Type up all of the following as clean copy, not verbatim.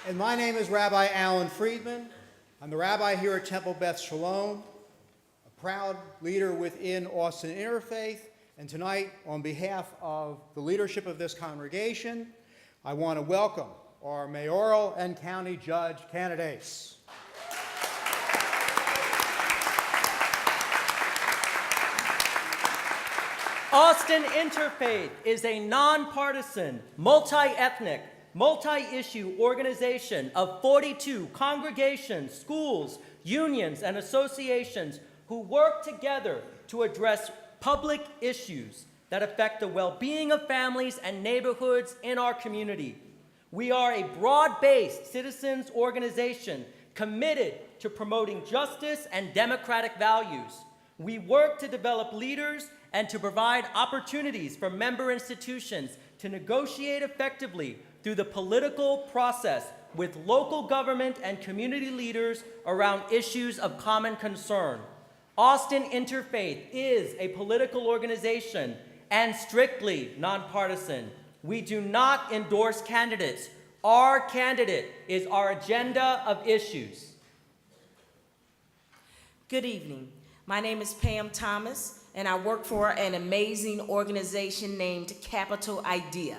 And my name is Rabbi Alan Friedman. I'm the rabbi here at Temple Beth Shalom, a proud leader within Austin Interfaith. And tonight, on behalf of the leadership of this congregation, I want to welcome our mayoral and county judge candidates. Austin Interfaith is a nonpartisan, multi-ethnic, multi-issue organization of 42 congregations, schools, unions, and associations who work together to address public issues that affect the well-being of families and neighborhoods in our community. We are a broad-based citizens organization committed to promoting justice and democratic values. We work to develop leaders and to provide opportunities for member institutions to negotiate effectively through the political process with local government and community leaders around issues of common concern. Austin Interfaith is a political organization and strictly nonpartisan. We do not endorse candidates. Our candidate is our agenda of issues. Good evening. My name is Pam Thomas, and I work for an amazing organization named Capital Idea.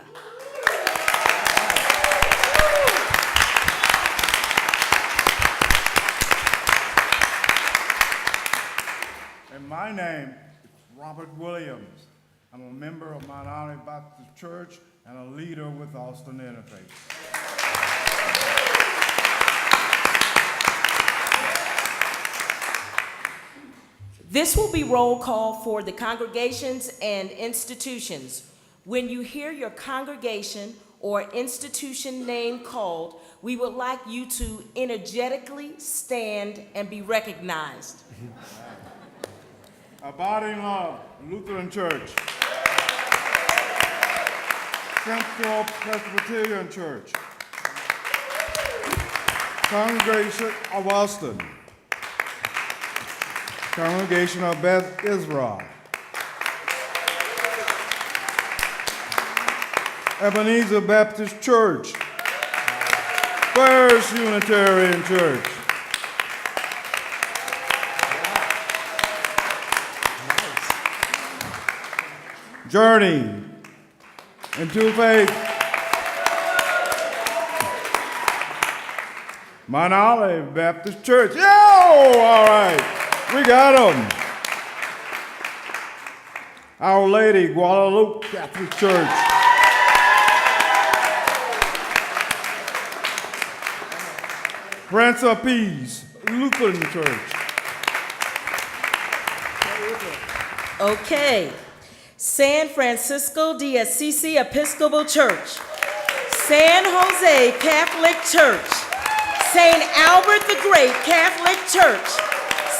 And my name is Robert Williams. I'm a member of Mount Olive Baptist Church and a leader with Austin Interfaith. This will be roll call for the congregations and institutions. When you hear your congregation or institution name called, we would like you to energetically stand and be recognized. Abiding Love Lutheran Church. Central Presbyterian Church. Congregation of Austin. Congregation of Beth Israel. Ebenezer Baptist Church. First Unitarian Church. Journey into Faith. Mount Olive Baptist Church. Yo! All right. We got them. Our Lady Guadalupe Catholic Church. Prince of Peace Lutheran Church. Okay. San Francisco de Assisi Episcopal Church. San Jose Catholic Church. St. Albert the Great Catholic Church.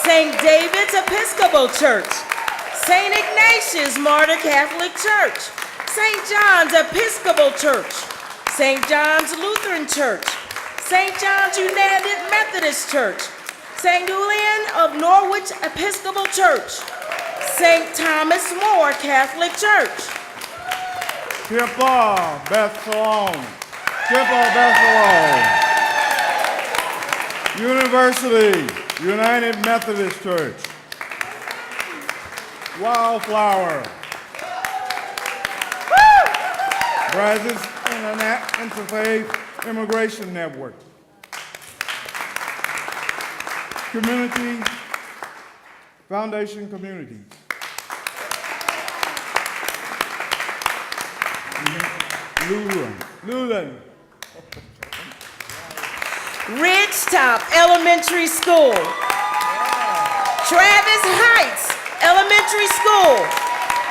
St. David's Episcopal Church, St. Ignatius Martyr Catholic Church, St. John's Episcopal Church, St. John's Lutheran Church, St. John's United Methodist Church, St. Julian of Norwich Episcopal Church, St. Thomas More Catholic Church. Temple Beth Shalom. Temple Beth Shalom. University United Methodist Church. Wildflower. Brazos Interfaith Immigration Network. Community Foundation Communities. Lutheran. Ridgetop Elementary School. Travis Heights Elementary School.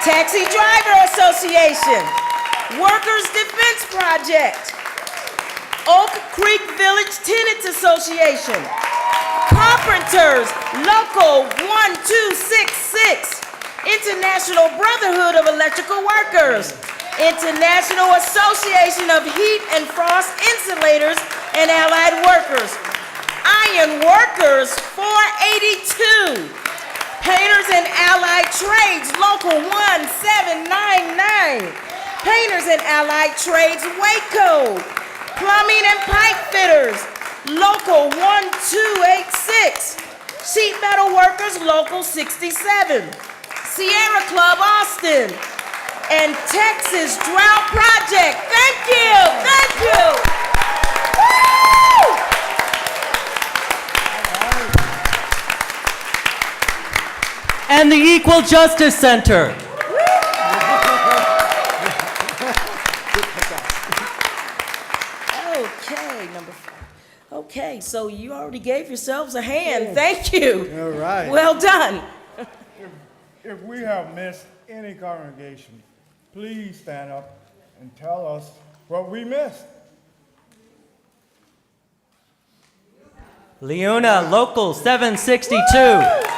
Taxi Driver Association. Workers Defense Project. Oak Creek Village Tenants Association. Carpenters Local 1266. International Brotherhood of Electrical Workers. International Association of Heat and Frost Insulators and Allied Workers. Iron Workers 482. Painters and Allied Trades Local 1799. Painters and Allied Trades Waco. Plumbing and pipe fitters, Local 1286. Sheet metal workers, Local 67. Sierra Club Austin. And Texas Drought Project. Thank you, thank you. Woo! And the Equal Justice Center. Okay, number 5. Okay, so you already gave yourselves a hand. Thank you. All right. Well done. If we have missed any congregation, please stand up and tell us what we missed. Leona, Local 762. All right.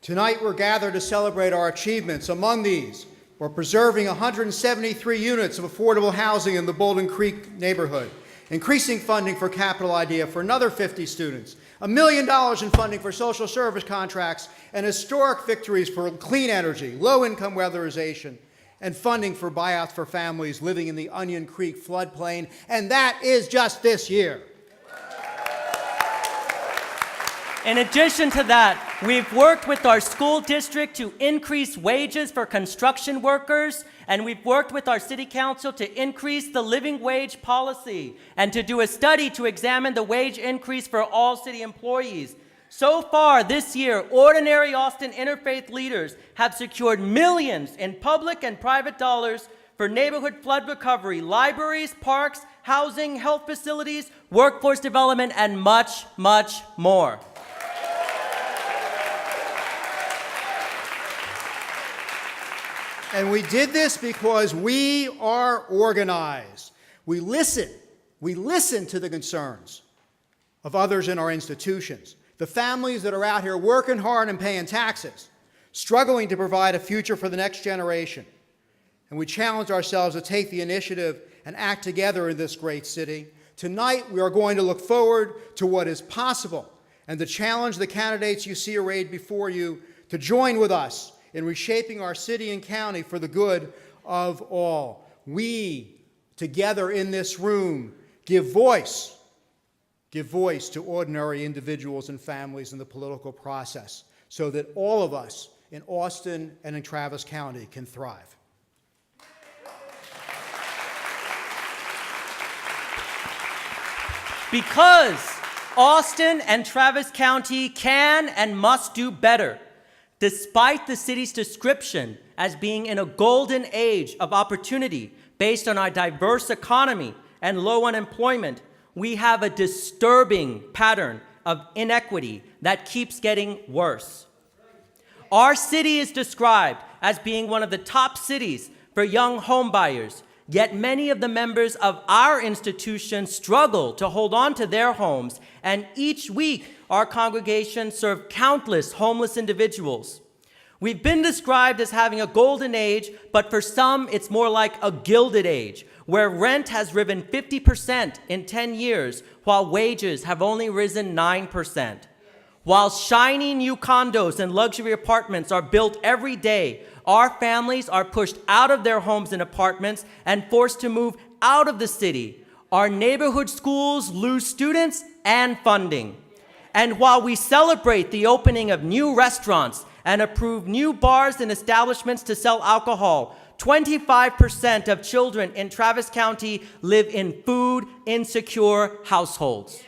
Tonight, we're gathered to celebrate our achievements. Among these, we're preserving 173 units of affordable housing in the Bolden Creek neighborhood, increasing funding for Capital Idea for another 50 students, $1 million in funding for social service contracts, and historic victories for clean energy, low-income weatherization, and funding for buyouts for families living in the Onion Creek floodplain, and that is just this year. In addition to that, we've worked with our school district to increase wages for construction workers, and we've worked with our city council to increase the living wage policy and to do a study to examine the wage increase for all city employees. So far this year, ordinary Austin Interfaith leaders have secured millions in public and private dollars for neighborhood flood recovery, libraries, parks, housing, health facilities, workforce development, and much, much more. And we did this because we are organized. We listen to the concerns of others in our institutions, the families that are out here working hard and paying taxes, struggling to provide a future for the next generation. And we challenge ourselves to take the initiative and act together in this great city. Tonight, we are going to look forward to what is possible and to challenge the candidates you see arrayed before you to join with us in reshaping our city and county for the good of all. We, together in this room, give voice to ordinary individuals and families in the political process so that all of us in Austin and in Travis County can thrive. Because Austin and Travis County can and must do better. Despite the city's description as being in a golden age of opportunity based on our diverse economy and low unemployment, we have a disturbing pattern of inequity that keeps getting worse. Our city is described as being one of the top cities for young homebuyers, yet many of the members of our institution struggle to hold on to their homes, and each week our congregation serves countless homeless individuals. We've been described as having a golden age, but for some it's more like a gilded age, where rent has risen 50% in 10 years, while wages have only risen 9%. While shiny new condos and luxury apartments are built every day, our families are pushed out of their homes and apartments and forced to move out of the city. Our neighborhood schools lose students and funding. And while we celebrate the opening of new restaurants and approve new bars and establishments to sell alcohol, 25% of children in Travis County live in food insecure households.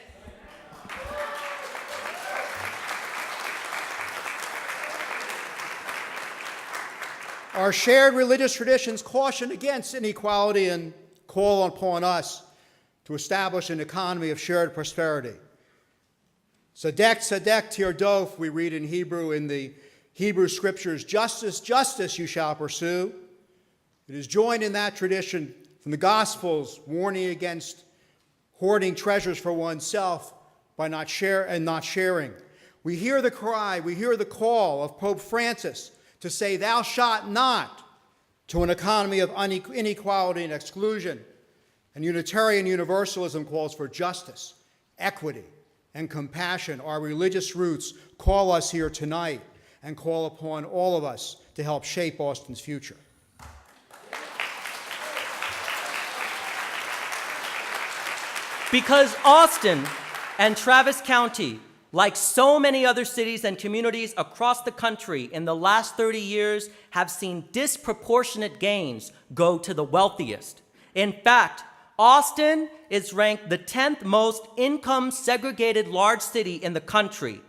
Our shared religious traditions caution against inequality and call upon us to establish an economy of shared prosperity. Sadek, sadek, tirdof, we read in Hebrew in the Hebrew scriptures, justice, justice you shall pursue. It is joined in that tradition from the Gospels, warning against hoarding treasures for oneself by not sharing. We hear the cry, we hear the call of Pope Francis to say, thou shalt not, to an economy of inequality and exclusion. And Unitarian Universalism calls for justice, equity, and compassion. Our religious roots call us here tonight. and call upon all of us to help shape Austin's future. Because Austin and Travis County, like so many other cities and communities across the country in the last 30 years, have seen disproportionate gains go to the wealthiest. In fact, Austin is ranked the 10th most income-segregated large city in the country.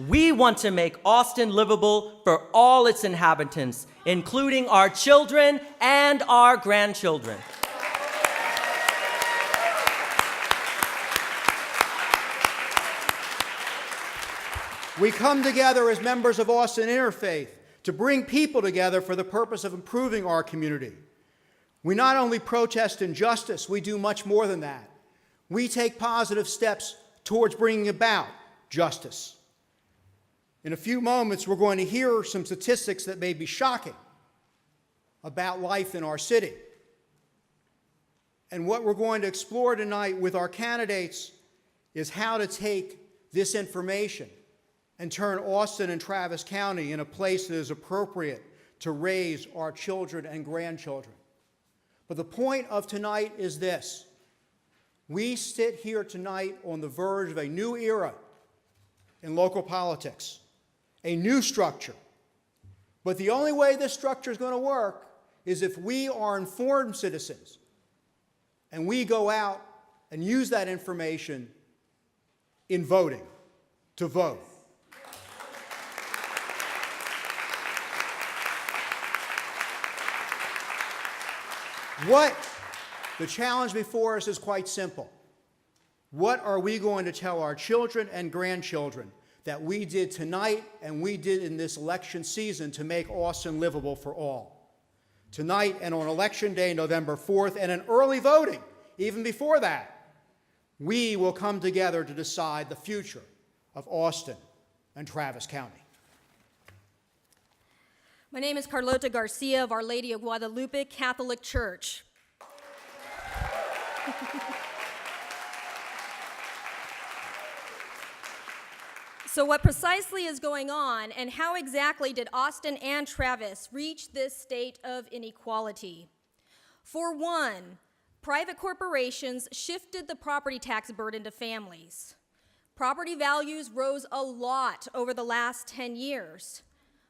We want to make Austin livable for all its inhabitants, including our children and our grandchildren. We come together as members of Austin Interfaith to bring people together for the purpose of improving our community. We not only protest injustice, we do much more than that. We take positive steps towards bringing about justice. In a few moments, we're going to hear some statistics that may be shocking about life in our city. And what we're going to explore tonight with our candidates is how to take this information and turn Austin and Travis County in a place that is appropriate to raise our children and grandchildren. But the point of tonight is this. We sit here tonight on the verge of a new era in local politics, a new structure. But the only way this structure is going to work is if we are informed citizens and we go out and use that information in voting, to vote. The challenge before us is quite simple. What are we going to tell our children and grandchildren that we did tonight and we did in this election season to make Austin livable for all? Tonight and on Election Day, November 4th, and in early voting, even before that, we will come together to decide the future of Austin and Travis County. My name is Carlota Garcia of Our Lady of Guadalupe Catholic Church. So what precisely is going on, and how exactly did Austin and Travis reach this state of inequality? For one, private corporations shifted the property tax burden to families. Property values rose a lot over the last 10 years.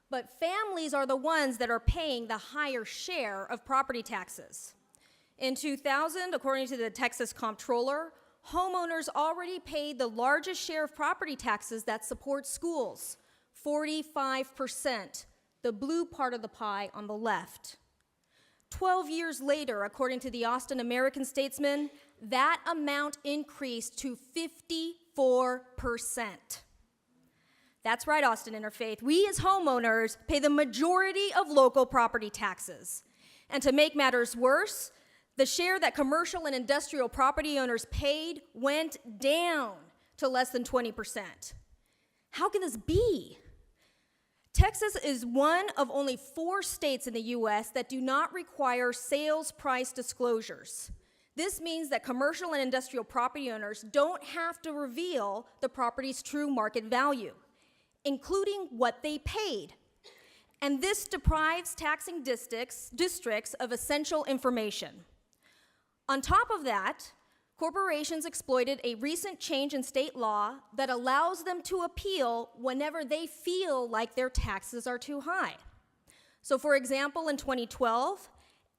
But families are the ones that are paying the higher share of property taxes. In 2000, according to the Texas Comptroller, homeowners already paid the largest share of property taxes that support schools, 45%, the blue part of the pie on the left. 12 years later, according to the Austin American-Statesman, that amount increased to 54%. That's right, Austin Interfaith. We as homeowners pay the majority of local property taxes. And to make matters worse, the share that commercial and industrial property owners paid went down to less than 20%. How can this be? Texas is one of only 4 states in the U.S. that do not require sales price disclosures. This means that commercial and industrial property owners don't have to reveal the property's true market value, including what they paid. And this deprives taxing districts of essential information. On top of that, corporations exploited a recent change in state law that allows them to appeal whenever they feel like their taxes are too high. So for example, in 2012,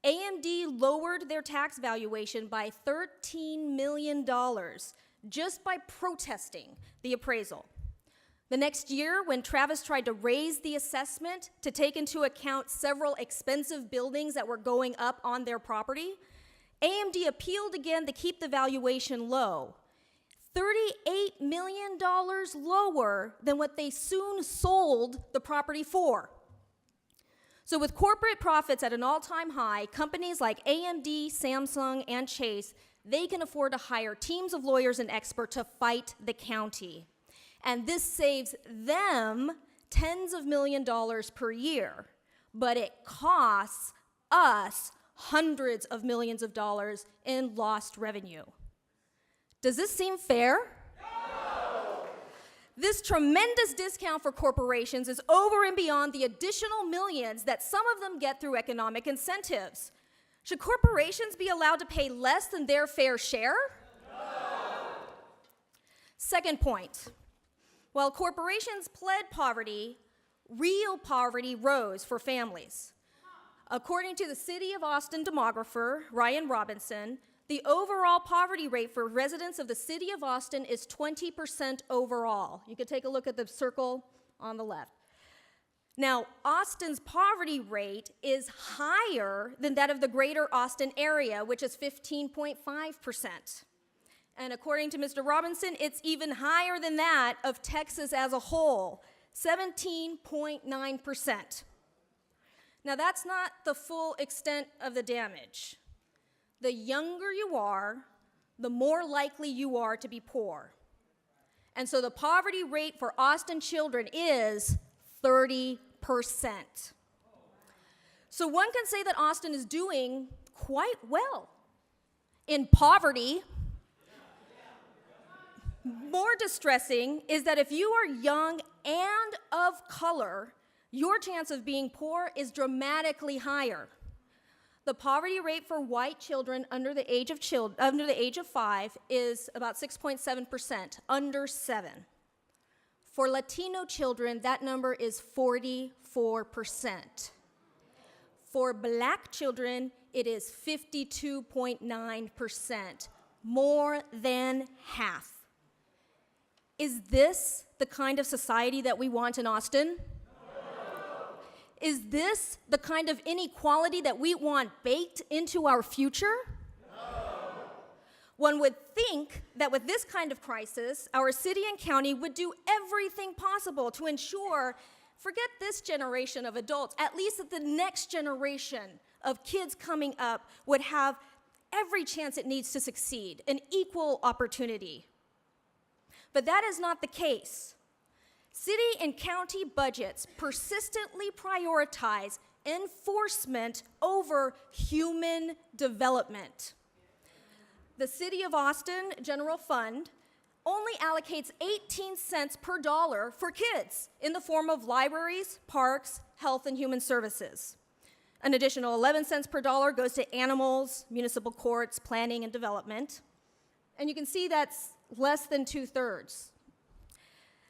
AMD lowered their tax valuation by $13 million just by protesting the appraisal. The next year, when Travis tried to raise the assessment to take into account several expensive buildings that were going up on their property, AMD appealed again to keep the valuation low, $38 million lower than what they soon sold the property for. So with corporate profits at an all-time high, companies like AMD, Samsung, and Chase, they can afford to hire teams of lawyers and experts to fight the county. And this saves them tens of millions of dollars per year, but it costs us hundreds of millions of dollars in lost revenue. Does this seem fair? No. This tremendous discount for corporations is over and beyond the additional millions that some of them get through economic incentives. Should corporations be allowed to pay less than their fair share? No. Second point, while corporations pled poverty, real poverty rose for families. According to the City of Austin demographer, Ryan Robinson, the overall poverty rate for residents of the City of Austin is 20% overall. You could take a look at the circle on the left. Now, Austin's poverty rate is higher than that of the greater Austin area, which is 15.5%. And according to Mr. Robinson, it's even higher than that of Texas as a whole, 17.9%. Now, that's not the full extent of the damage. The younger you are, the more likely you are to be poor. And so the poverty rate for Austin children is 30%. So one can say that Austin is doing quite well in poverty. More distressing is that if you are young and of color, your chance of being poor is dramatically higher. The poverty rate for white children under the age of 5 is about 6.7%, under 7. For Latino children, that number is 44%. For Black children, it is 52.9%, more than half. Is this the kind of society that we want in Austin? Is this the kind of inequality that we want baked into our future? No. One would think that with this kind of crisis, our city and county would do everything possible to ensure, forget this generation of adults, at least that the next generation of kids coming up would have every chance it needs to succeed, an equal opportunity. But that is not the case. City and county budgets persistently prioritize enforcement over human development. The City of Austin General Fund only allocates 18 cents per dollar for kids in the form of libraries, parks, health, and human services. An additional 11 cents per dollar goes to animals, municipal courts, planning, and development. And you can see that's less than 2/3.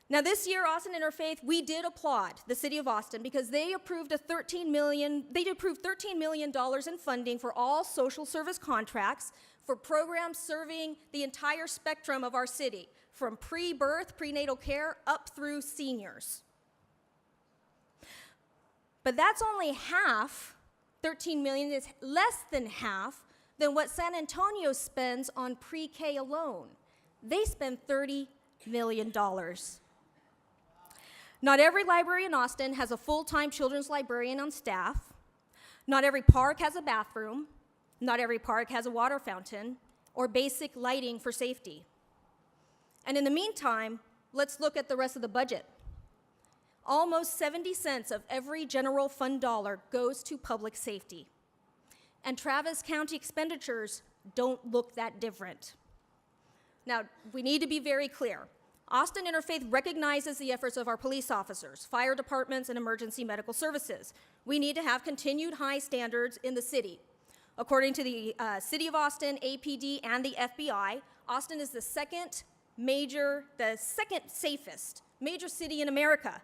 Now this year, Austin Interfaith, we did applaud the City of Austin because they approved $13 million in funding for all social service contracts for programs serving the entire spectrum of our city, from pre-birth, prenatal care, up through seniors. But that's only half. 13 million is less than half than what San Antonio spends on pre-K alone. They spend $30 million. Not every library in Austin has a full-time children's librarian on staff. Not every park has a bathroom. Not every park has a water fountain or basic lighting for safety. And in the meantime, let's look at the rest of the budget. Almost 70 cents of every general fund dollar goes to public safety. And Travis County expenditures don't look that different. Now, we need to be very clear. Austin Interfaith recognizes the efforts of our police officers, fire departments, and emergency medical services. We need to have continued high standards in the city. According to the City of Austin, APD, and the FBI, Austin is the second safest major city in America.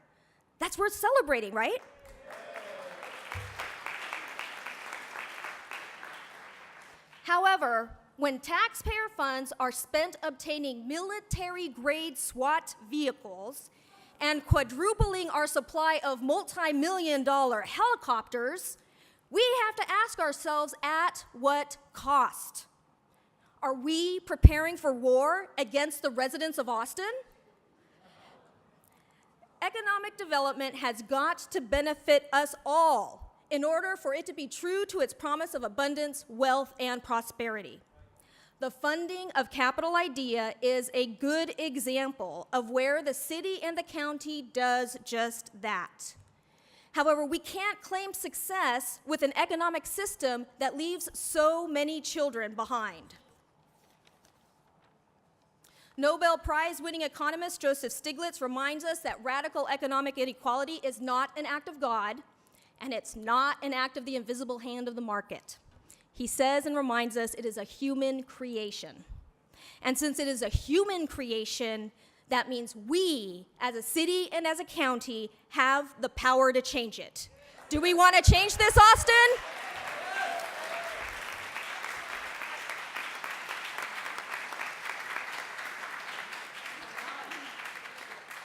That's worth celebrating, right? However, when taxpayer funds are spent obtaining military-grade SWAT vehicles and quadrupling our supply of multi-million-dollar helicopters, we have to ask ourselves, at what cost? Are we preparing for war against the residents of Austin? Economic development has got to benefit us all in order for it to be true to its promise of abundance, wealth, and prosperity. The funding of Capital Idea is a good example of where the city and the county does just that. However, we can't claim success with an economic system that leaves so many children behind. Nobel Prize-winning economist Joseph Stiglitz reminds us that radical economic inequality is not an act of God, and it's not an act of the invisible hand of the market. He says and reminds us it is a human creation. And since it is a human creation, that means we, as a city and as a county, have the power to change it. Do we want to change this, Austin?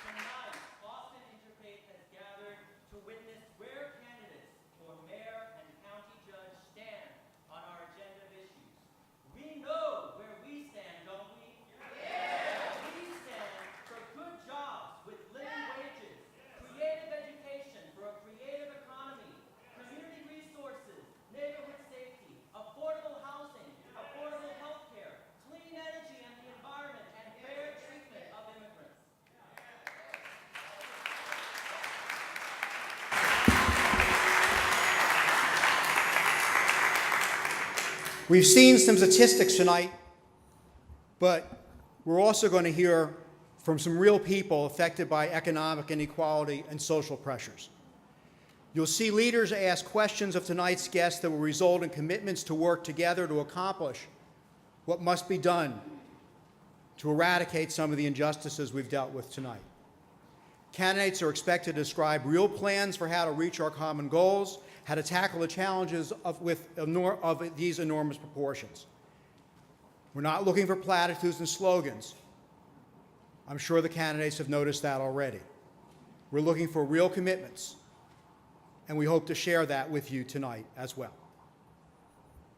Tonight, Austin Interfaith has gathered to witness where candidates for mayor and county judge stand on our agenda of issues. We know where we stand, don't we? Yeah. We stand for good jobs with living wages, creative education for a creative economy, community resources, neighborhood safety, affordable housing, affordable health care, clean energy and the environment, and fair treatment of immigrants. We've seen some statistics tonight, but we're also going to hear from some real people affected by economic inequality and social pressures. You'll see leaders ask questions of tonight's guests that will result in commitments to work together to accomplish what must be done to eradicate some of the injustices we've dealt with tonight. Candidates are expected to describe real plans for how to reach our common goals, how to tackle the challenges of these enormous proportions. We're not looking for platitudes and slogans. I'm sure the candidates have noticed that already. We're looking for real commitments, and we hope to share that with you tonight as well.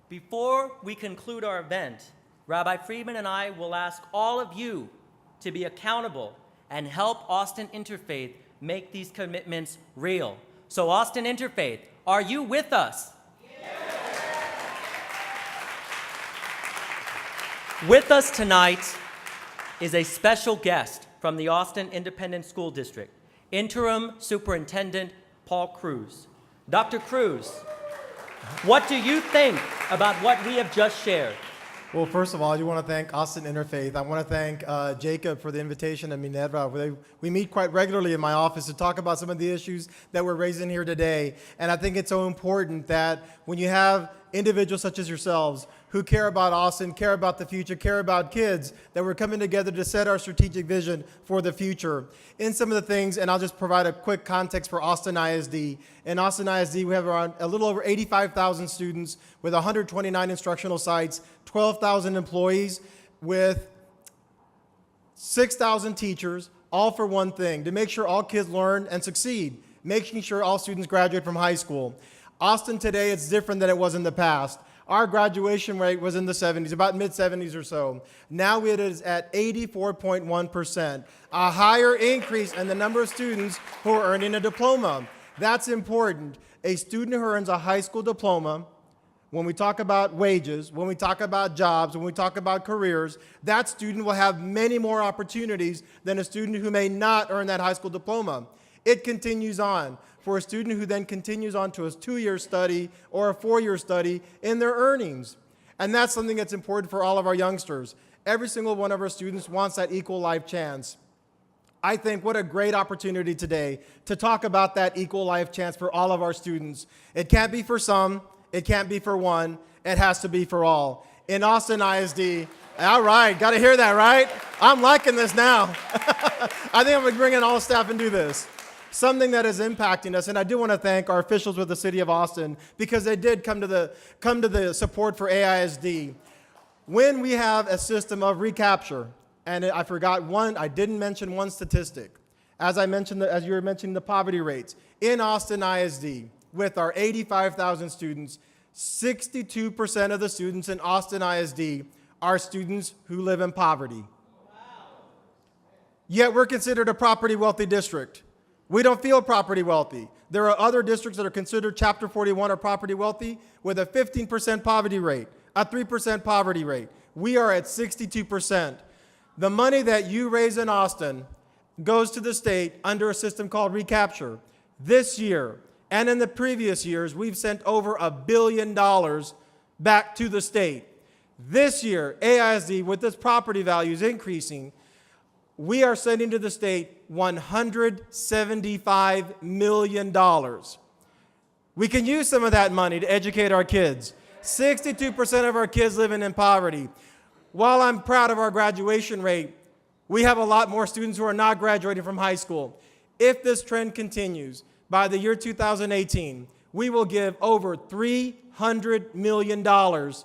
Before we conclude our event, Rabbi Friedman and I will ask all of you to be accountable and help Austin Interfaith make these commitments real. So Austin Interfaith, are you with us? Yes. With us tonight is a special guest from the Austin Independent School District, Interim Superintendent Paul Cruz. Dr. Cruz, what do you think about what we have just shared? Well, first of all, I do want to thank Austin Interfaith. I want to thank Jacob for the invitation and Minerva. We meet quite regularly in my office to talk about some of the issues that we're raising here today. And I think it's so important that when you have individuals such as yourselves who care about Austin, care about the future, care about kids, that we're coming together to set our strategic vision for the future. In some of the things, and I'll just provide a quick context for Austin ISD. In Austin ISD, we have around a little over 85,000 students with 129 instructional sites, 12,000 employees with 6,000 teachers, all for one thing, to make sure all kids learn and succeed, making sure all students graduate from high school. Austin today is different than it was in the past. Our graduation rate was in the 70s, about mid-70s or so. Now it is at 84.1%, a higher increase in the number of students who are earning a diploma. That's important. A student who earns a high school diploma, when we talk about wages, when we talk about jobs, when we talk about careers, that student will have many more opportunities than a student who may not earn that high school diploma. It continues on for a student who then continues on to a 2-year study or a 4-year study in their earnings. And that's something that's important for all of our youngsters. Every single one of our students wants that equal life chance. I think what a great opportunity today to talk about that equal life chance for all of our students. It can't be for some, it can't be for one, it has to be for all. In Austin ISD, all right, got to hear that, right? I'm liking this now. I think I'm going to bring in all the staff and do this. Something that is impacting us, and I do want to thank our officials with the City of Austin because they did come to the support for AISD. When we have a system of recapture, and I forgot one, I didn't mention one statistic. As you were mentioning the poverty rates, in Austin ISD, with our 85,000 students, 62% of the students in Austin ISD are students who live in poverty. Yet we're considered a property wealthy district. We don't feel property wealthy. There are other districts that are considered Chapter 41 or property wealthy with a 15% poverty rate, a 3% poverty rate. We are at 62%. The money that you raise in Austin goes to the state under a system called recapture. This year and in the previous years, we've sent over $1 billion back to the state. This year, AISD, with its property values increasing, we are sending to the state $175 million. We can use some of that money to educate our kids. 62% of our kids living in poverty. While I'm proud of our graduation rate, we have a lot more students who are not graduating from high school. If this trend continues, by the year 2018, we will give over $300 million of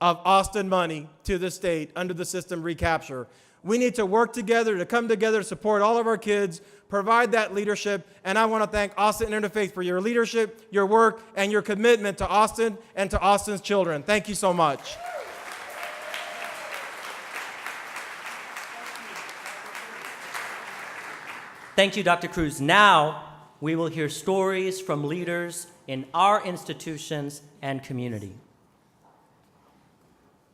Austin money to the state under the system recapture. We need to work together, to come together, to support all of our kids, provide that leadership, and I want to thank Austin Interfaith for your leadership, your work, and your commitment to Austin and to Austin's children. Thank you so much. Thank you, Dr. Cruz. Now, we will hear stories from leaders in our institutions and community.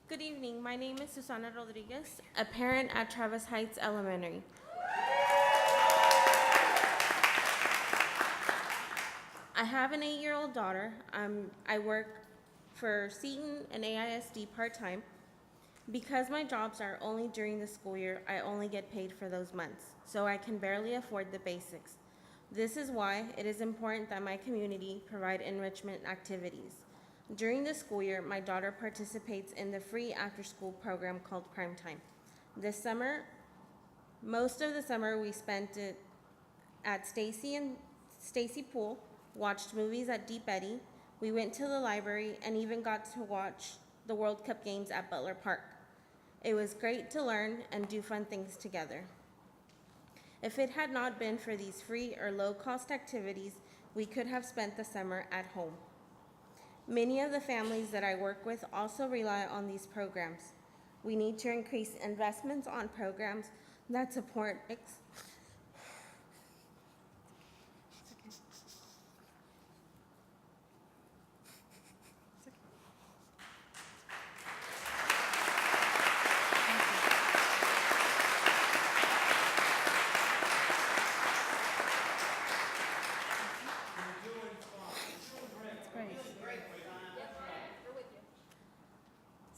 Good evening. My name is Susana Rodriguez, a parent at Travis Heights Elementary. I have an 8-year-old daughter. I work for Seton and AISD part-time. Because my jobs are only during the school year, I only get paid for those months, so I can barely afford the basics. This is why it is important that my community provide enrichment activities. During the school year, my daughter participates in the free after-school program called Prime Time. This summer, most of the summer we spent it at Stacy Pool, watched movies at Deep Eddy, we went to the library, and even got to watch the World Cup games at Butler Park. It was great to learn and do fun things together. If it had not been for these free or low-cost activities, we could have spent the summer at home. Many of the families that I work with also rely on these programs. We need to increase investments on programs that support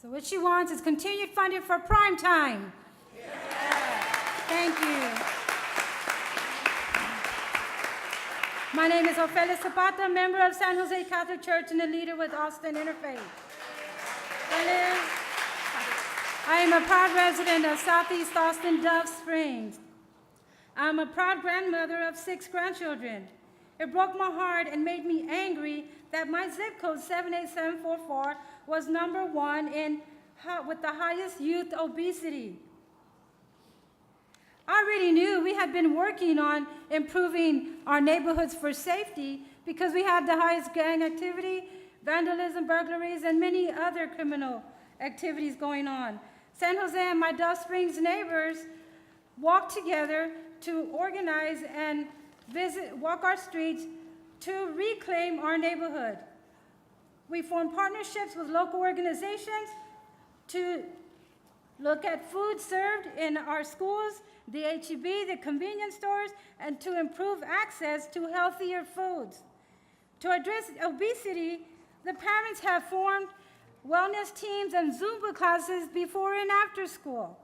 So what she wants is continued funding for prime time. Thank you. My name is Ofelia Zapata, member of San Jose Catholic Church and a leader with Austin Interfaith. I am a proud resident of Southeast Austin, Dove Springs. I'm a proud grandmother of 6 grandchildren. It broke my heart and made me angry that my zip code 78744 was #1 with the highest youth obesity. I already knew we had been working on improving our neighborhoods for safety because we had the highest gang activity, vandalism, burglaries, and many other criminal activities going on. San Jose and my Dove Springs neighbors walked together to organize and walk our streets to reclaim our neighborhood. We formed partnerships with local organizations to look at food served in our schools, the H-E-B, the convenience stores, and to improve access to healthier foods. To address obesity, the parents have formed wellness teams and Zumba classes before and after school.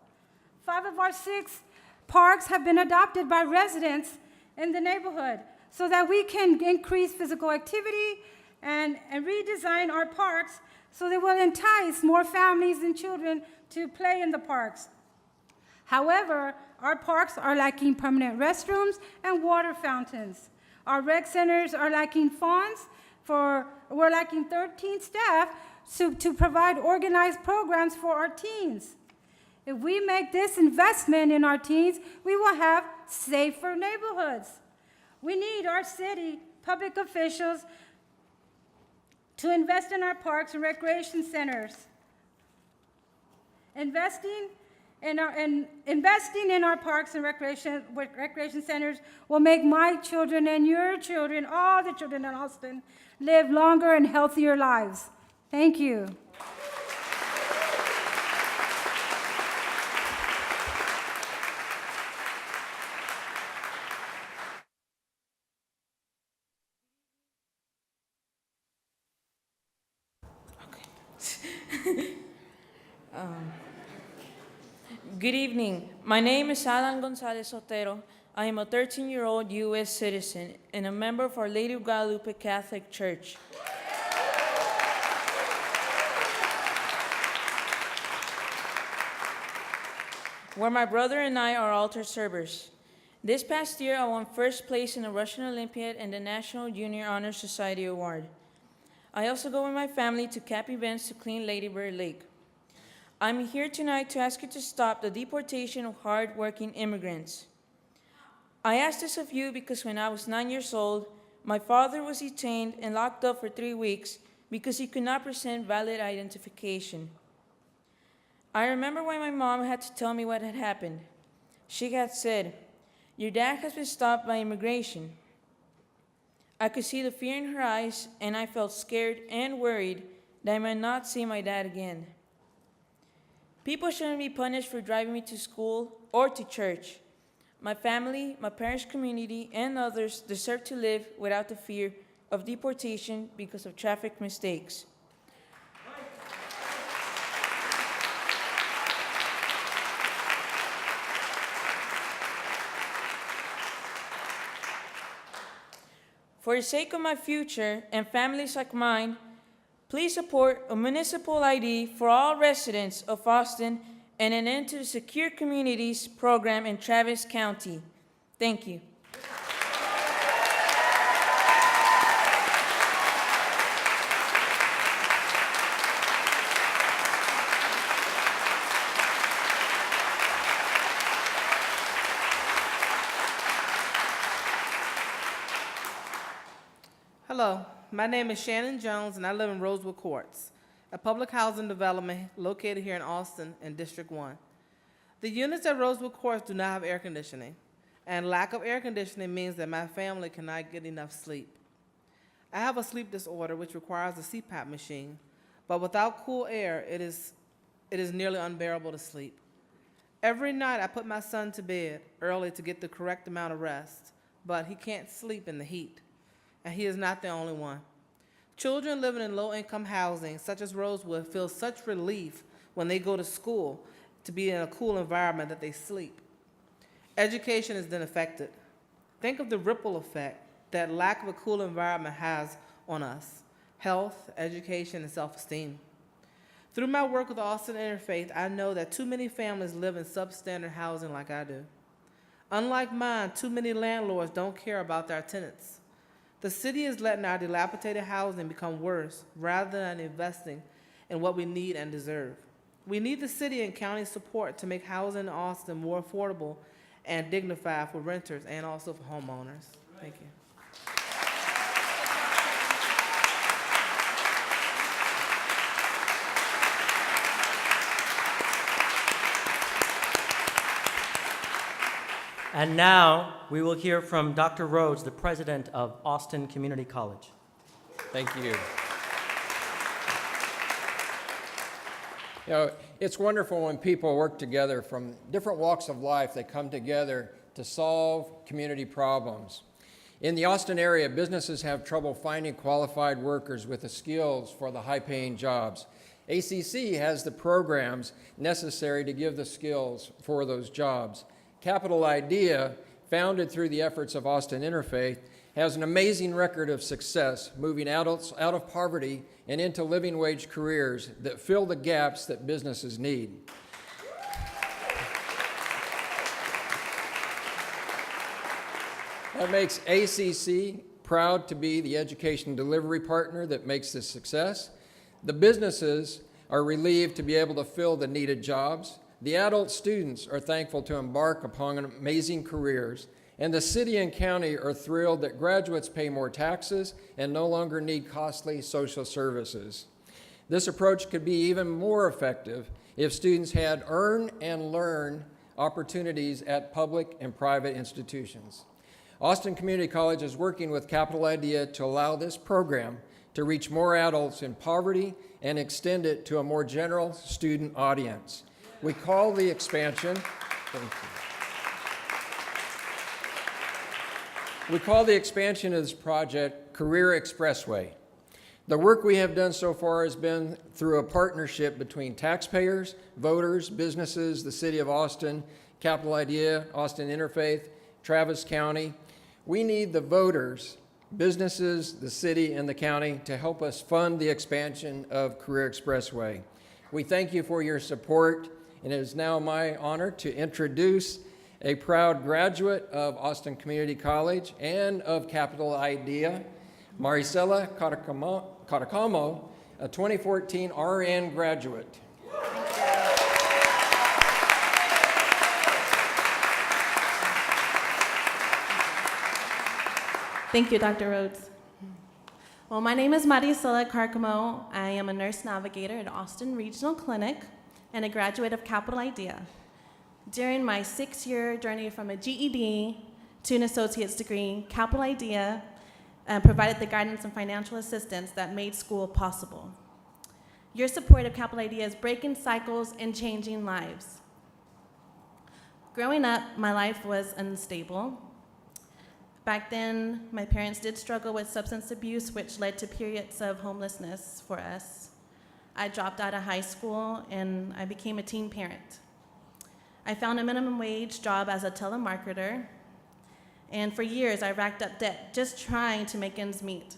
5 of our 6 parks have been adopted by residents in the neighborhood so that we can increase physical activity and redesign our parks so they will entice more families and children to play in the parks. However, our parks are lacking permanent restrooms and water fountains. Our rec centers are lacking funds. We're lacking 13 staff to provide organized programs for our teens. If we make this investment in our teens, we will have safer neighborhoods. We need our city public officials to invest in our parks and recreation centers. Investing in our parks and recreation centers will make my children and your children, all the children in Austin, live longer and healthier lives. Thank you. Good evening. My name is Alan Gonzalez Otero. I am a 13-year-old U.S. citizen and a member of Our Lady of Guadalupe Catholic Church. Where my brother and I are altar servers. This past year, I won first place in the Russian Olympiad and the National Junior Honor Society Award. I also go with my family to camp events to clean Lady Bird Lake. I'm here tonight to ask you to stop the deportation of hard-working immigrants. I ask this of you because when I was 9 years old, my father was detained and locked up for 3 weeks because he could not present valid identification. I remember when my mom had to tell me what had happened. She had said, "Your dad has been stopped by immigration." I could see the fear in her eyes, and I felt scared and worried that I might not see my dad again. People shouldn't be punished for driving me to school or to church. My family, my parents' community, and others deserve to live without the fear of deportation because of traffic mistakes. For the sake of my future and families like mine, please support a municipal ID for all residents of Austin and an end to the Secure Communities program in Travis County. Thank you. Hello, my name is Shannon Jones, and I live in Rosewood Courts, a public housing development located here in Austin in District 1. The units at Rosewood Courts do not have air conditioning, and lack of air conditioning means that my family cannot get enough sleep. I have a sleep disorder which requires a CPAP machine, but without cool air, it is nearly unbearable to sleep. Every night I put my son to bed early to get the correct amount of rest, but he can't sleep in the heat. And he is not the only one. Children living in low-income housing, such as Rosewood, feel such relief when they go to school to be in a cool environment that they sleep. Education is then affected. Think of the ripple effect that lack of a cool environment has on us: health, education, and self-esteem. Through my work with Austin Interfaith, I know that too many families live in substandard housing like I do. Unlike mine, too many landlords don't care about their tenants. The city is letting our dilapidated housing become worse rather than investing in what we need and deserve. We need the city and county support to make housing in Austin more affordable and dignified for renters and also for homeowners. Thank you. And now we will hear from Dr. Rhodes, the president of Austin Community College. Thank you. You know, it's wonderful when people work together from different walks of life. They come together to solve community problems. In the Austin area, businesses have trouble finding qualified workers with the skills for the high-paying jobs. ACC has the programs necessary to give the skills for those jobs. Capital Idea, founded through the efforts of Austin Interfaith, has an amazing record of success, moving adults out of poverty and into living wage careers that fill the gaps that businesses need. That makes ACC proud to be the education delivery partner that makes this success. The businesses are relieved to be able to fill the needed jobs. The adult students are thankful to embark upon amazing careers, and the city and county are thrilled that graduates pay more taxes and no longer need costly social services. This approach could be even more effective if students had earn and learn opportunities at public and private institutions. Austin Community College is working with Capital Idea to allow this program to reach more adults in poverty and extend it to a more general student audience. We call the expansion, We call the expansion of this project Career Expressway. The work we have done so far has been through a partnership between taxpayers, voters, businesses, the City of Austin, Capital Idea, Austin Interfaith, Travis County. We need the voters, businesses, the city, and the county to help us fund the expansion of Career Expressway. We thank you for your support, and it is now my honor to introduce a proud graduate of Austin Community College and of Capital Idea, Maricela Catacamo, a 2014 RN graduate. Thank you, Dr. Rhodes. Well, my name is Maricela Carcamo. I am a nurse navigator at Austin Regional Clinic and a graduate of Capital Idea. During my 6-year journey from a GED to an associate's degree, Capital Idea provided the guidance and financial assistance that made school possible. Your support of Capital Idea is breaking cycles and changing lives. Growing up, my life was unstable. Back then, my parents did struggle with substance abuse, which led to periods of homelessness for us. I dropped out of high school and I became a teen parent. I found a minimum wage job as a telemarketer, and for years I racked up debt just trying to make ends meet.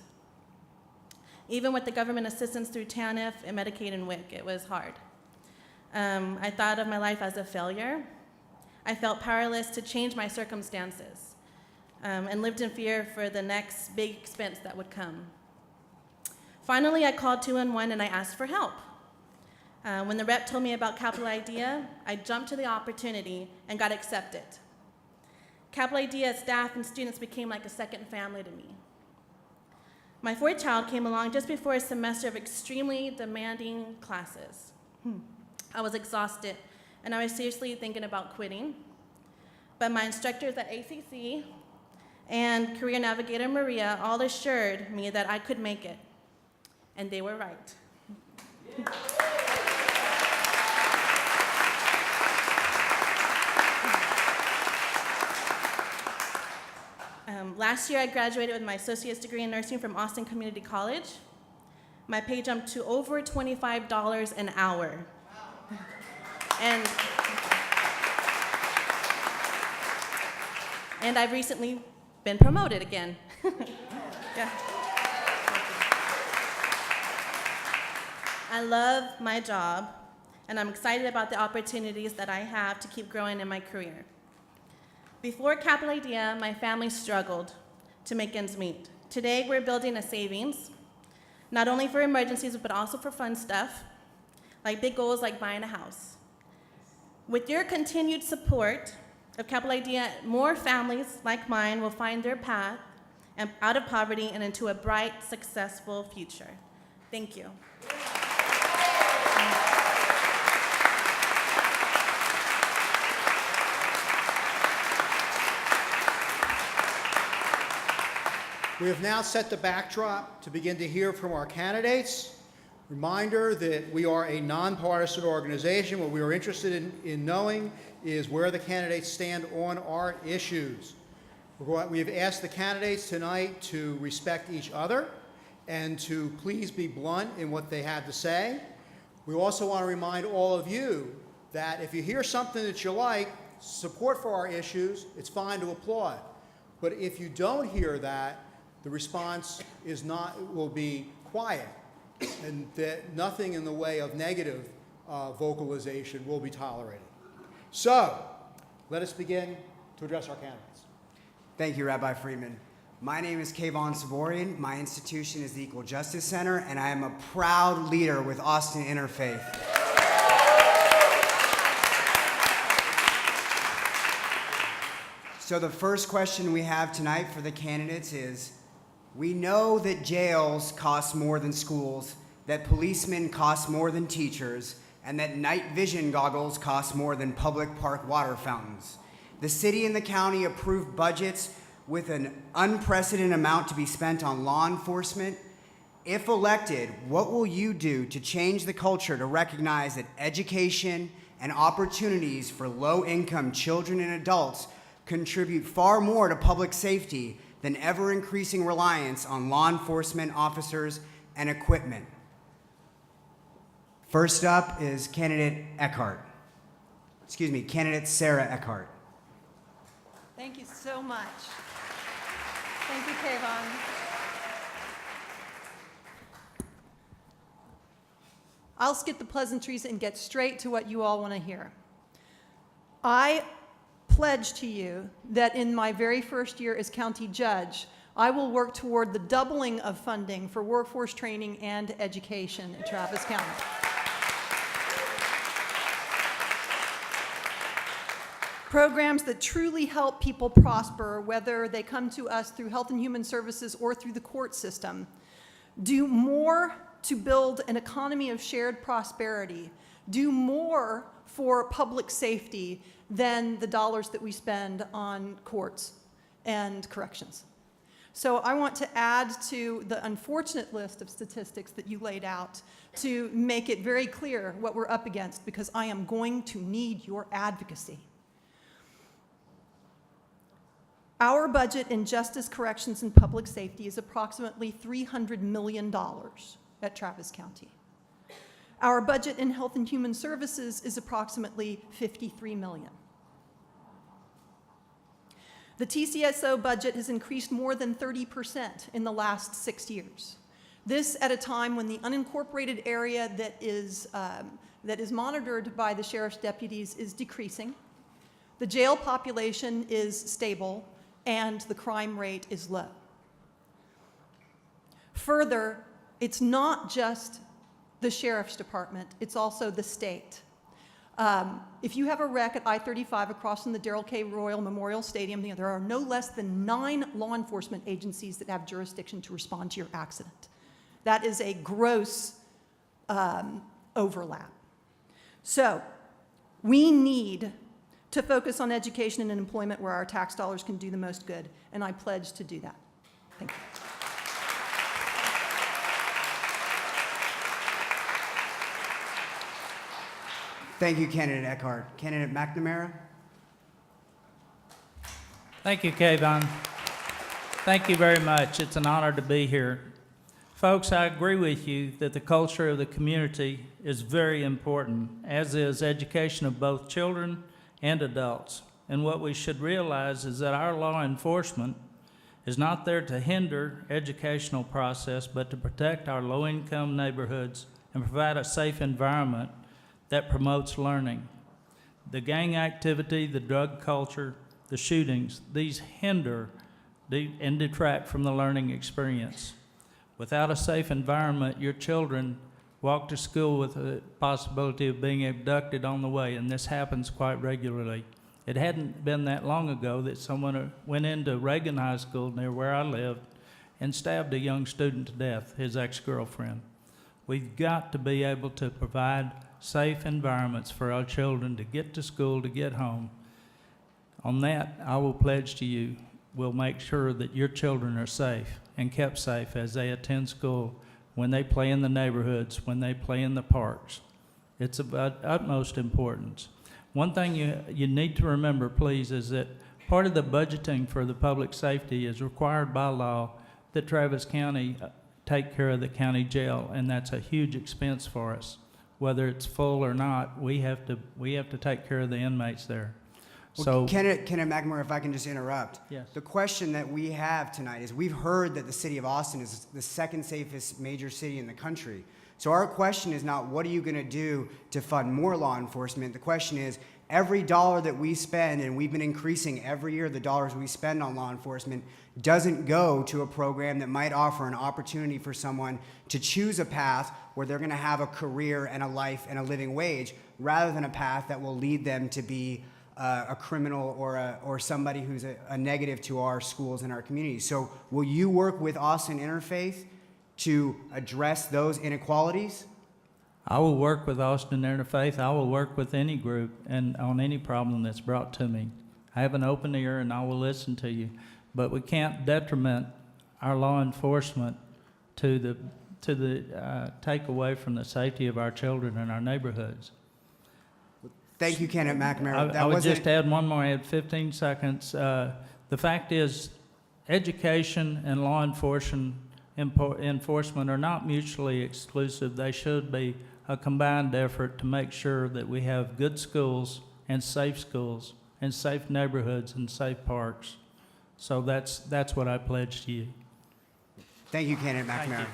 Even with the government assistance through TANF and Medicaid and WIC, it was hard. I thought of my life as a failure. I felt powerless to change my circumstances. And lived in fear for the next big expense that would come. Finally, I called 211 and I asked for help. When the rep told me about Capital Idea, I jumped to the opportunity and got accepted. Capital Idea staff and students became like a second family to me. My fourth child came along just before a semester of extremely demanding classes. I was exhausted and I was seriously thinking about quitting. But my instructors at ACC and career navigator Maria all assured me that I could make it, and they were right. Last year, I graduated with my associate's degree in nursing from Austin Community College. My pay jumped to over $25 an hour. And I've recently been promoted again. Yeah. I love my job, and I'm excited about the opportunities that I have to keep growing in my career. Before Capital Idea, my family struggled to make ends meet. Today, we're building a savings, not only for emergencies, but also for fun stuff, like big goals like buying a house. With your continued support of Capital Idea, more families like mine will find their path out of poverty and into a bright, successful future. Thank you. We have now set the backdrop to begin to hear from our candidates. Reminder that we are a nonpartisan organization. What we are interested in knowing is where the candidates stand on our issues. We have asked the candidates tonight to respect each other and to please be blunt in what they have to say. We also want to remind all of you that if you hear something that you like, support for our issues, it's fine to applaud. But if you don't hear that, the response will be quiet, and that nothing in the way of negative vocalization will be tolerated. So, let us begin to address our candidates. Thank you, Rabbi Friedman. My name is Kayvon Saborian. My institution is the Equal Justice Center, and I am a proud leader with Austin Interfaith. So the first question we have tonight for the candidates is, we know that jails cost more than schools, that policemen cost more than teachers, and that night vision goggles cost more than public park water fountains. The city and the county approved budgets with an unprecedented amount to be spent on law enforcement. If elected, what will you do to change the culture to recognize that education and opportunities for low-income children and adults contribute far more to public safety than ever-increasing reliance on law enforcement officers and equipment. First up is candidate Sarah Eckhart. Thank you so much. Thank you, Kayvon. I'll skip the pleasantries and get straight to what you all want to hear. I pledge to you that in my very first year as county judge, I will work toward the doubling of funding for workforce training and education in Travis County. Programs that truly help people prosper, whether they come to us through Health and Human Services or through the court system, do more to build an economy of shared prosperity, do more for public safety than the dollars that we spend on courts and corrections. So I want to add to the unfortunate list of statistics that you laid out to make it very clear what we're up against, because I am going to need your advocacy. Our budget in justice, corrections, and public safety is approximately $300 million at Travis County. Our budget in health and human services is approximately $53 million. The TCSO budget has increased more than 30% in the last 6 years. This at a time when the unincorporated area that is monitored by the sheriff's deputies is decreasing, the jail population is stable, and the crime rate is low. Further, it's not just the sheriff's department, it's also the state. If you have a wreck at I-35 across from the Darrell K. Royal Memorial Stadium, there are no less than 9 law enforcement agencies that have jurisdiction to respond to your accident. That is a gross overlap. So we need to focus on education and employment where our tax dollars can do the most good, and I pledge to do that. Thank you. Thank you, candidate Eckhart. Candidate McNamara? Thank you, Kayvon. Thank you very much. It's an honor to be here. Folks, I agree with you that the culture of the community is very important, as is education of both children and adults. And what we should realize is that our law enforcement is not there to hinder educational process, but to protect our low-income neighborhoods and provide a safe environment that promotes learning. The gang activity, the drug culture, the shootings, these hinder and detract from the learning experience. Without a safe environment, your children walk to school with the possibility of being abducted on the way, and this happens quite regularly. It hadn't been that long ago that someone went into Reagan High School near where I lived and stabbed a young student to death, his ex-girlfriend. We've got to be able to provide safe environments for our children to get to school, to get home. On that, I will pledge to you, we'll make sure that your children are safe and kept safe as they attend school, when they play in the neighborhoods, when they play in the parks. It's of utmost importance. One thing you need to remember, please, is that part of the budgeting for the public safety is required by law that Travis County take care of the county jail, and that's a huge expense for us. Whether it's full or not, we have to take care of the inmates there. Well, Kenneth McNamara, if I can just interrupt. Yes. The question that we have tonight is, we've heard that the city of Austin is the second safest major city in the country. So our question is not, what are you going to do to fund more law enforcement? The question is, every dollar that we spend, and we've been increasing every year the dollars we spend on law enforcement, doesn't go to a program that might offer an opportunity for someone to choose a path where they're going to have a career and a life and a living wage, rather than a path that will lead them to be a criminal or somebody who's a negative to our schools and our communities. So will you work with Austin Interfaith to address those inequalities? I will work with Austin Interfaith. I will work with any group and on any problem that's brought to me. I have an open ear and I will listen to you. But we can't detriment our law enforcement to take away from the safety of our children in our neighborhoods. Thank you, Kenneth McNamara. I would just add one more. I had 15 seconds. The fact is, education and law enforcement enforcement are not mutually exclusive. They should be a combined effort to make sure that we have good schools and safe neighborhoods and safe parks. So that's what I pledge to you. Thank you, Candidate Thank McNamara. you.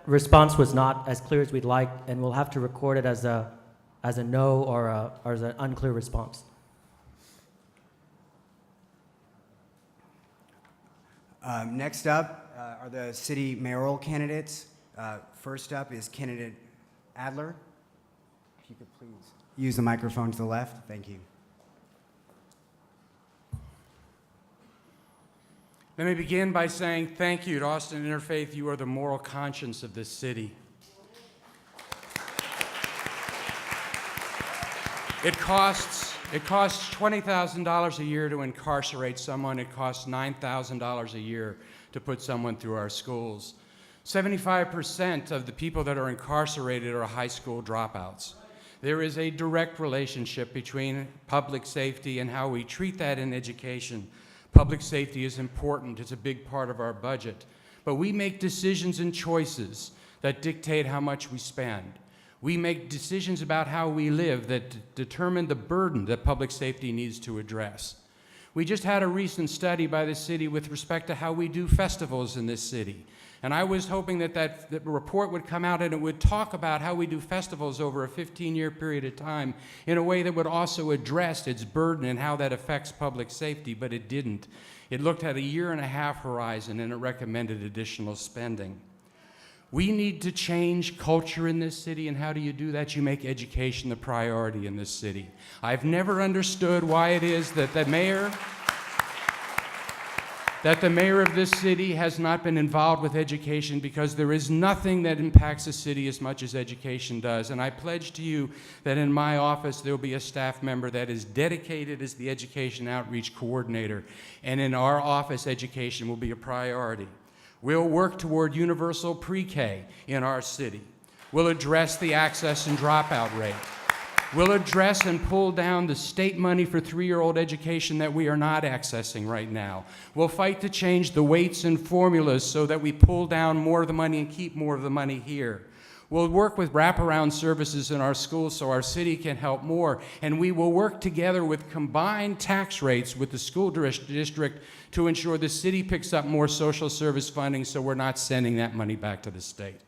Response was not as clear as we'd like, and we'll have to record it as a no or as an unclear response. Next up are the city mayoral candidates. First up is candidate Adler. If you could please use the microphone to the left. Thank you. Let me begin by saying thank you to Austin Interfaith. You are the moral conscience of this city. It costs $20,000 a year to incarcerate someone. It costs $9,000 a year to put someone through our schools. 75% of the people that are incarcerated are high school dropouts. There is a direct relationship between public safety and how we treat that in education. Public safety is important. It's a big part of our budget. But we make decisions and choices that dictate how much we spend. We make decisions about how we live that determine the burden that public safety needs to address. We just had a recent study by the city with respect to how we do festivals in this city. And I was hoping that report would come out and it would talk about how we do festivals over a 15-year period of time in a way that would also address its burden and how that affects public safety, but it didn't. It looked at a 1.5-year horizon and it recommended additional spending. We need to change culture in this city, and how do you do that? You make education the priority in this city. I've never understood why it is that the mayor of this city has not been involved with education, because there is nothing that impacts the city as much as education does. And I pledge to you that in my office there will be a staff member that is dedicated as the education outreach coordinator, and in our office education will be a priority. We'll work toward universal pre-K in our city. We'll address the access and dropout rate. We'll address and pull down the state money for 3-year-old education that we are not accessing right now. We'll fight to change the weights and formulas so that we pull down more of the money and keep more of the money here. We'll work with wraparound services in our schools so our city can help more, and we will work together with combined tax rates with the school district to ensure the city picks up more social service funding so we're not sending that money back to the state.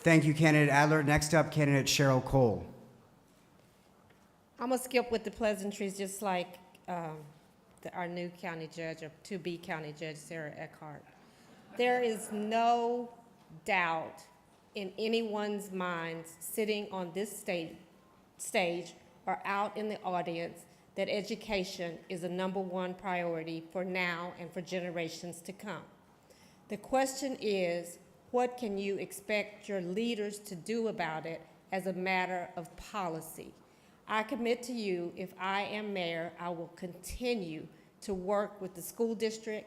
Thank you, candidate Adler. Next up, candidate Cheryl Cole. I'm gonna skip with the pleasantries, just like our new county judge, or to-be county judge, Sarah Eckhart. There is no doubt in anyone's minds sitting on this stage or out in the audience that education is a #1 priority for now and for generations to come. The question is, what can you expect your leaders to do about it as a matter of policy? I commit to you, if I am mayor, I will continue to work with the school district,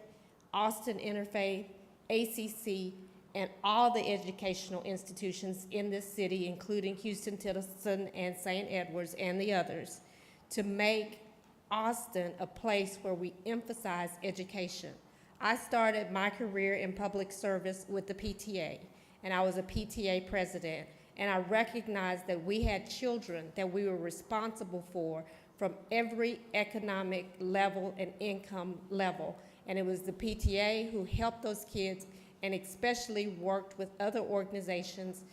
Austin Interfaith, ACC, and all the educational institutions in this city, including Houston Titterson and St. Edwards and the others, to make Austin a place where we emphasize education. I started my career in public service with the PTA, and I was a PTA president, and I recognized that we had children that we were responsible for from every economic level and income level, and it was the PTA who helped those kids and especially worked with other organizations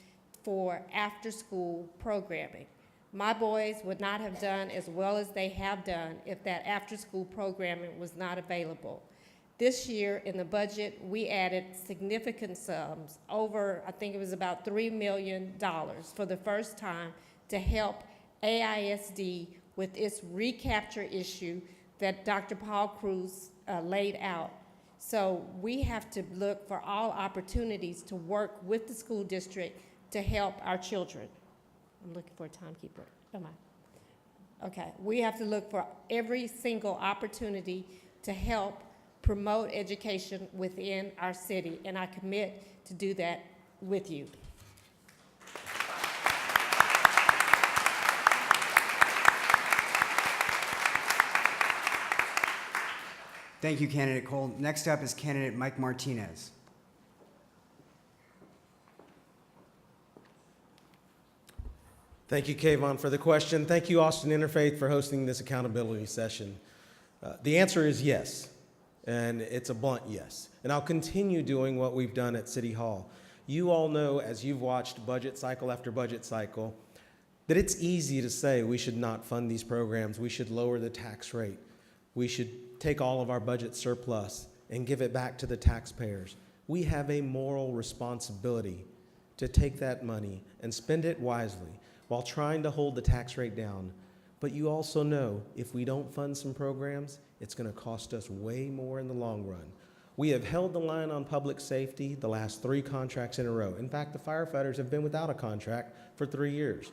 for after-school programming. My boys would not have done as well as they have done if that after-school programming was not available. This year in the budget, we added significant sums, over, I think it was about $3 million for the first time, to help AISD with its recapture issue that Dr. Paul Cruz laid out. So we have to look for all opportunities to work with the school district to help our children. I'm looking for a timekeeper. Am I? Okay. We have to look for every single opportunity to help promote education within our city, and I commit to do that with you. Thank you, Candidate Cole. Next up is candidate Mike Martinez. Thank you, Kayvon, for the question. Thank you, Austin Interfaith, for hosting this accountability session. The answer is yes, and it's a blunt yes. And I'll continue doing what we've done at City Hall. You all know, as you've watched budget cycle after budget cycle, that it's easy to say we should not fund these programs, we should lower the tax rate, we should take all of our budget surplus and give it back to the taxpayers. We have a moral responsibility to take that money and spend it wisely while trying to hold the tax rate down. But you also know if we don't fund some programs, it's going to cost us way more in the long run. We have held the line on public safety the last 3 contracts in a row. In fact, the firefighters have been without a contract for 3 years.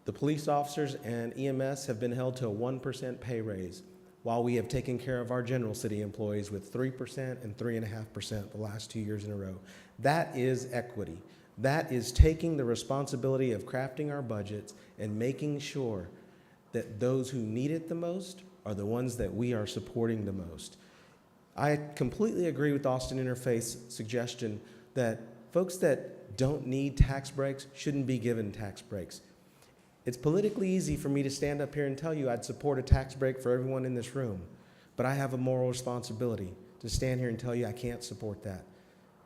The police officers and EMS have been held to a 1% pay raise, while we have taken care of our general city employees with 3% and 3.5% the last 2 years in a row. That is equity. That is taking the responsibility of crafting our budgets and making sure that those who need it the most are the ones that we are supporting the most. I completely agree with Austin Interfaith's suggestion that folks that don't need tax breaks shouldn't be given tax breaks. It's politically easy for me to stand up here and tell you I'd support a tax break for everyone in this room, but I have a moral responsibility to stand here and tell you I can't support that,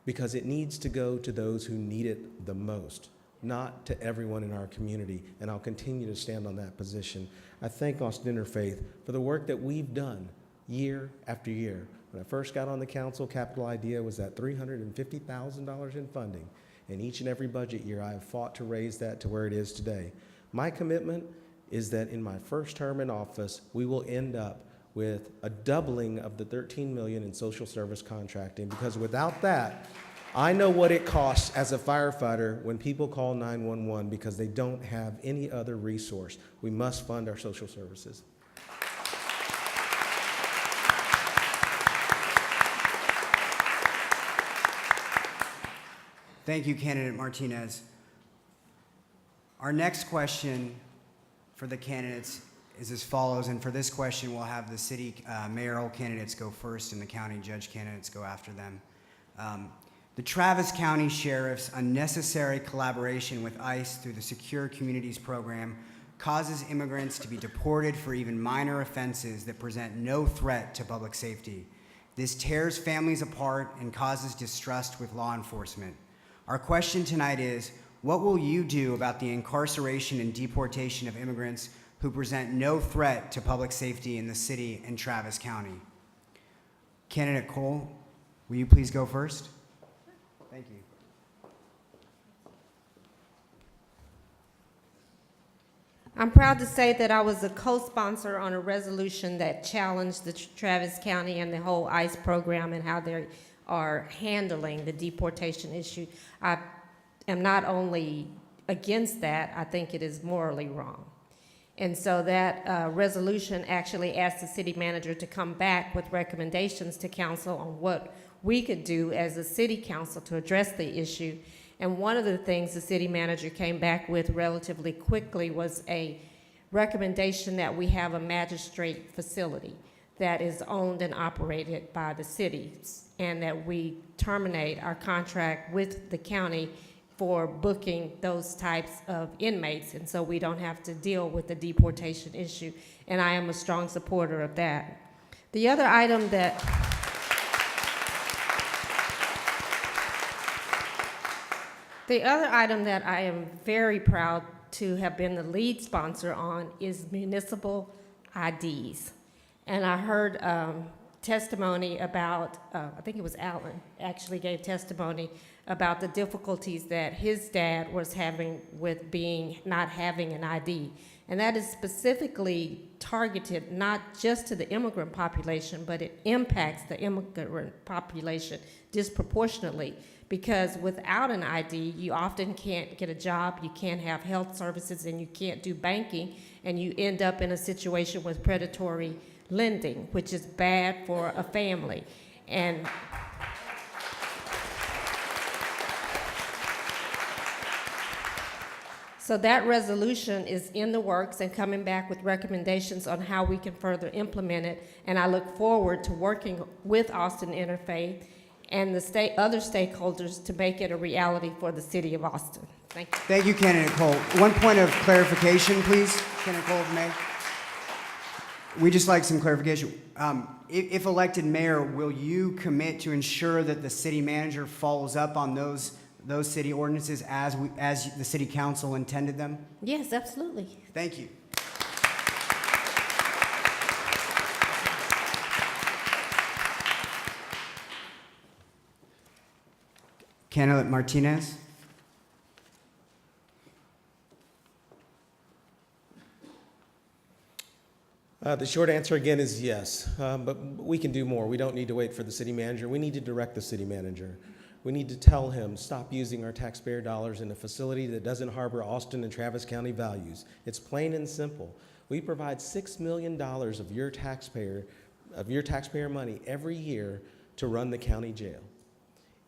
because it needs to go to those who need it the most, not to everyone in our community, and I'll continue to stand on that position. I thank Austin Interfaith for the work that we've done year after year. When I first got on the council, Capital Idea was at $350,000 in funding, and each and every budget year I have fought to raise that to where it is today. My commitment is that in my first term in office, we will end up with a doubling of the $13 million in social service contracting, because without that, I know what it costs as a firefighter when people call 911 because they don't have any other resource. We must fund our social services. Thank you, candidate Martinez. Our next question for the candidates is as follows, and for this question, we'll have the city mayoral candidates go first and the county judge candidates go after them. The Travis County Sheriff's unnecessary collaboration with ICE through the Secure Communities program causes immigrants to be deported for even minor offenses that present no threat to public safety. This tears families apart and causes distrust with law enforcement. Our question tonight is, what will you do about the incarceration and deportation of immigrants who present no threat to public safety in the city and Travis County? Candidate Cole, will you please go first? Thank you. I'm proud to say that I was a co-sponsor on a resolution that challenged the Travis County and the whole ICE program and how they are handling the deportation issue. I am not only against that, I think it is morally wrong. And so that resolution actually asked the city manager to come back with recommendations to council on what we could do as a city council to address the issue. And one of the things the city manager came back with relatively quickly was a recommendation that we have a magistrate facility that is owned and operated by the city, and that we terminate our contract with the county for booking those types of inmates, and so we don't have to deal with the deportation issue. And I am a strong supporter of that. The other item that I am very proud to have been the lead sponsor on is municipal IDs. And I heard testimony about, I think it was Alan, actually gave testimony about the difficulties that his dad was having with not having an ID. And that is specifically targeted not just to the immigrant population, but it impacts the immigrant population disproportionately, because without an ID, you often can't get a job, you can't have health services, and you can't do banking, and you end up in a situation with predatory lending, which is bad for a family. And so that resolution is in the works and coming back with recommendations on how we can further implement it. And I look forward to working with Austin Interfaith and the other stakeholders to make it a reality for the city of Austin. Thank you. Thank you, Candidate Cole. One point of clarification, please, Candidate Cole, if May. We just like some clarification. If elected mayor, will you commit to ensure that the city manager follows up on those city ordinances as the city council intended them? Yes, absolutely. Thank you. Candidate Martinez. The short answer again is yes, but we can do more. We don't need to wait for the city manager. We need to direct the city manager. We need to tell him, stop using our taxpayer dollars in a facility that doesn't harbor Austin and Travis County values. It's plain and simple. We provide $6 million of your taxpayer money every year to run the county jail.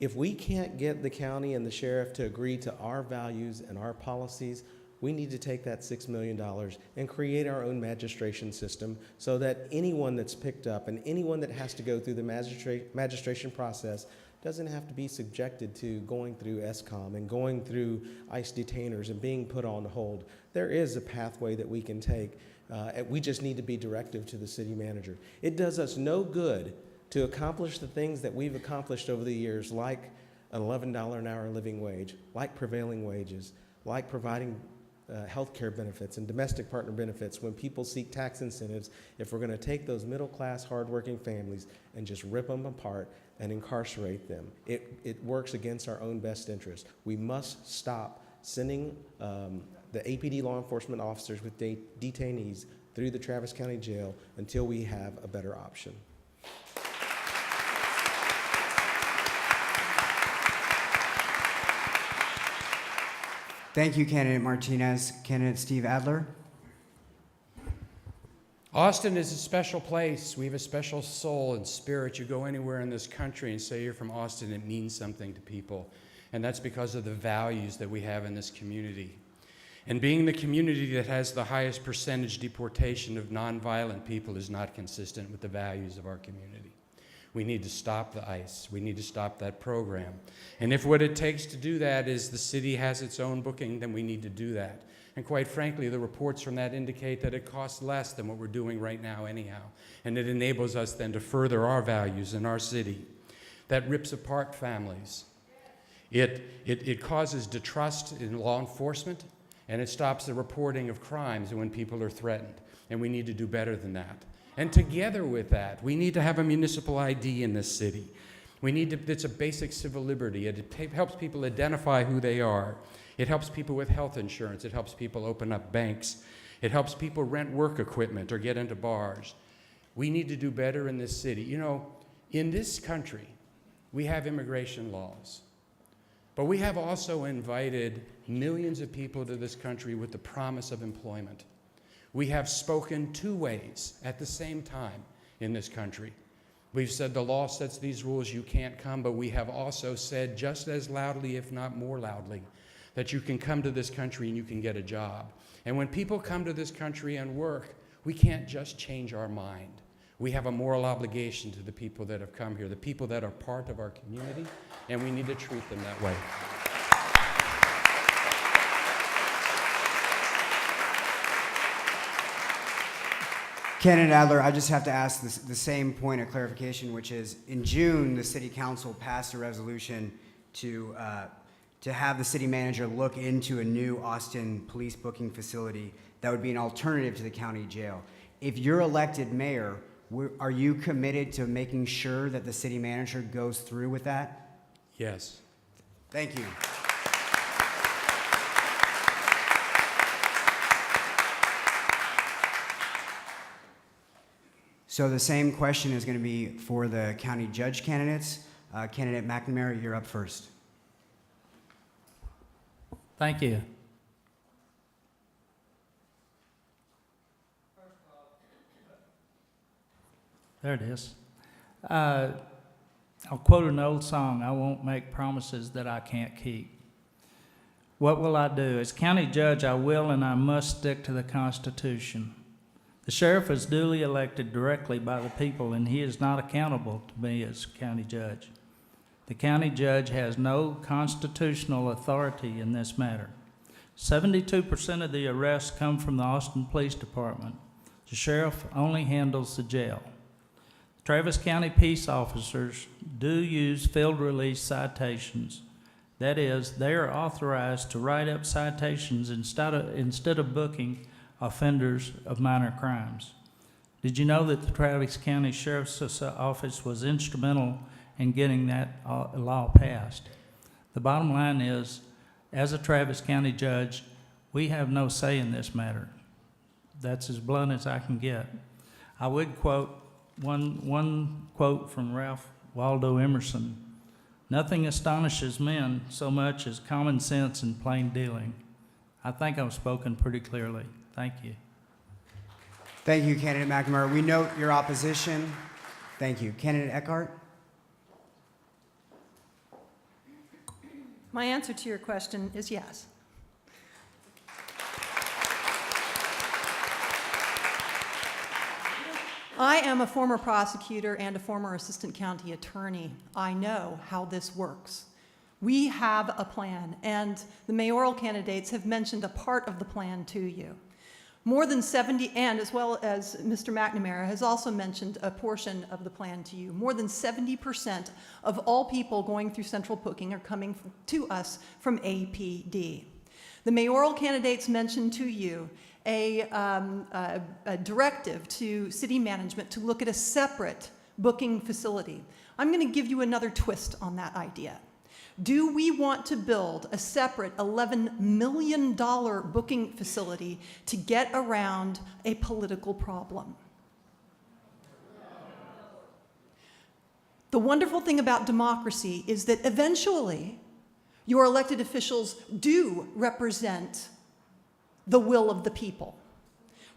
If we can't get the county and the sheriff to agree to our values and our policies, we need to take that $6 million and create our own magistration system so that anyone that's picked up and anyone that has to go through the magistration process doesn't have to be subjected to going through ESCOM and going through ICE detainers and being put on hold. There is a pathway that we can take. We just need to be directive to the city manager. It does us no good to accomplish the things that we've accomplished over the years, like an $11 an hour living wage, like prevailing wages, like providing health care benefits and domestic partner benefits when people seek tax incentives, if we're going to take those middle-class, hardworking families and just rip them apart and incarcerate them. It works against our own best interest. We must stop sending the APD law enforcement officers with detainees through the Travis County Jail until we have a better option. Thank you, Candidate Martinez. Candidate Steve Adler. Austin is a special place. We have a special soul and spirit. You go anywhere in this country and say you're from Austin, it means something to people. And that's because of the values that we have in this community. And being the community that has the highest percentage deportation of nonviolent people is not consistent with the values of our community. We need to stop the ICE. We need to stop that program. And if what it takes to do that is the city has its own booking, then we need to do that. And quite frankly, the reports from that indicate that it costs less than what we're doing right now anyhow. And it enables us then to further our values in our city. That rips apart families. It causes distrust in law enforcement, and it stops the reporting of crimes when people are threatened. And we need to do better than that. And together with that, we need to have a municipal ID in this city. It's a basic civil liberty. It helps people identify who they are. It helps people with health insurance. It helps people open up banks. It helps people rent work equipment or get into bars. We need to do better in this city. You know, in this country, we have immigration laws. But we have also invited millions of people to this country with the promise of employment. We have spoken two ways at the same time in this country. We've said the law sets these rules, you can't come, but we have also said just as loudly, if not more loudly, that you can come to this country and you can get a job. And when people come to this country and work, we can't just change our mind. We have a moral obligation to the people that have come here, the people that are part of our community, and we need to treat them that way. Candidate Adler, I just have to ask the same point of clarification, which is in June, the City Council passed a resolution to have the city manager look into a new Austin police booking facility that would be an alternative to the county jail. If you're elected mayor, are you committed to making sure that the city manager goes through with that? Yes. Thank you. So the same question is going to be for the county judge candidates. Candidate McNamara, you're up first. Thank you. There it is. I'll quote an old song, I won't make promises that I can't keep. What will I do? As county judge, I will and I must stick to the Constitution. The sheriff is duly elected directly by the people, and he is not accountable to me as county judge. The county judge has no constitutional authority in this matter. 72% of the arrests come from the Austin Police Department. The sheriff only handles the jail. Travis County peace officers do use field release citations. That is, they are authorized to write up citations instead of booking offenders of minor crimes. Did you know that the Travis County Sheriff's Office was instrumental in getting that law passed? The bottom line is, as a Travis County judge, we have no say in this matter. That's as blunt as I can get. I would quote one quote from Ralph Waldo Emerson: "Nothing astonishes men so much as common sense and plain dealing." I think I've spoken pretty clearly. Thank you. Thank you, Candidate McNamara. We note your opposition. Thank you. Candidate Eckhart? My answer to your question is yes. I am a former prosecutor and a former assistant county attorney. I know how this works. We have a plan, and the mayoral candidates have mentioned a part of the plan to you. More than 70, and as well as Mr. McNamara has also mentioned a portion of the plan to you. More than 70% of all people going through central booking are coming to us from APD. The mayoral candidates mentioned to you a directive to city management to look at a separate booking facility. I'm going to give you another twist on that idea. Do we want to build a separate $11 million booking facility to get around a political problem? The wonderful thing about democracy is that eventually your elected officials do represent the will of the people.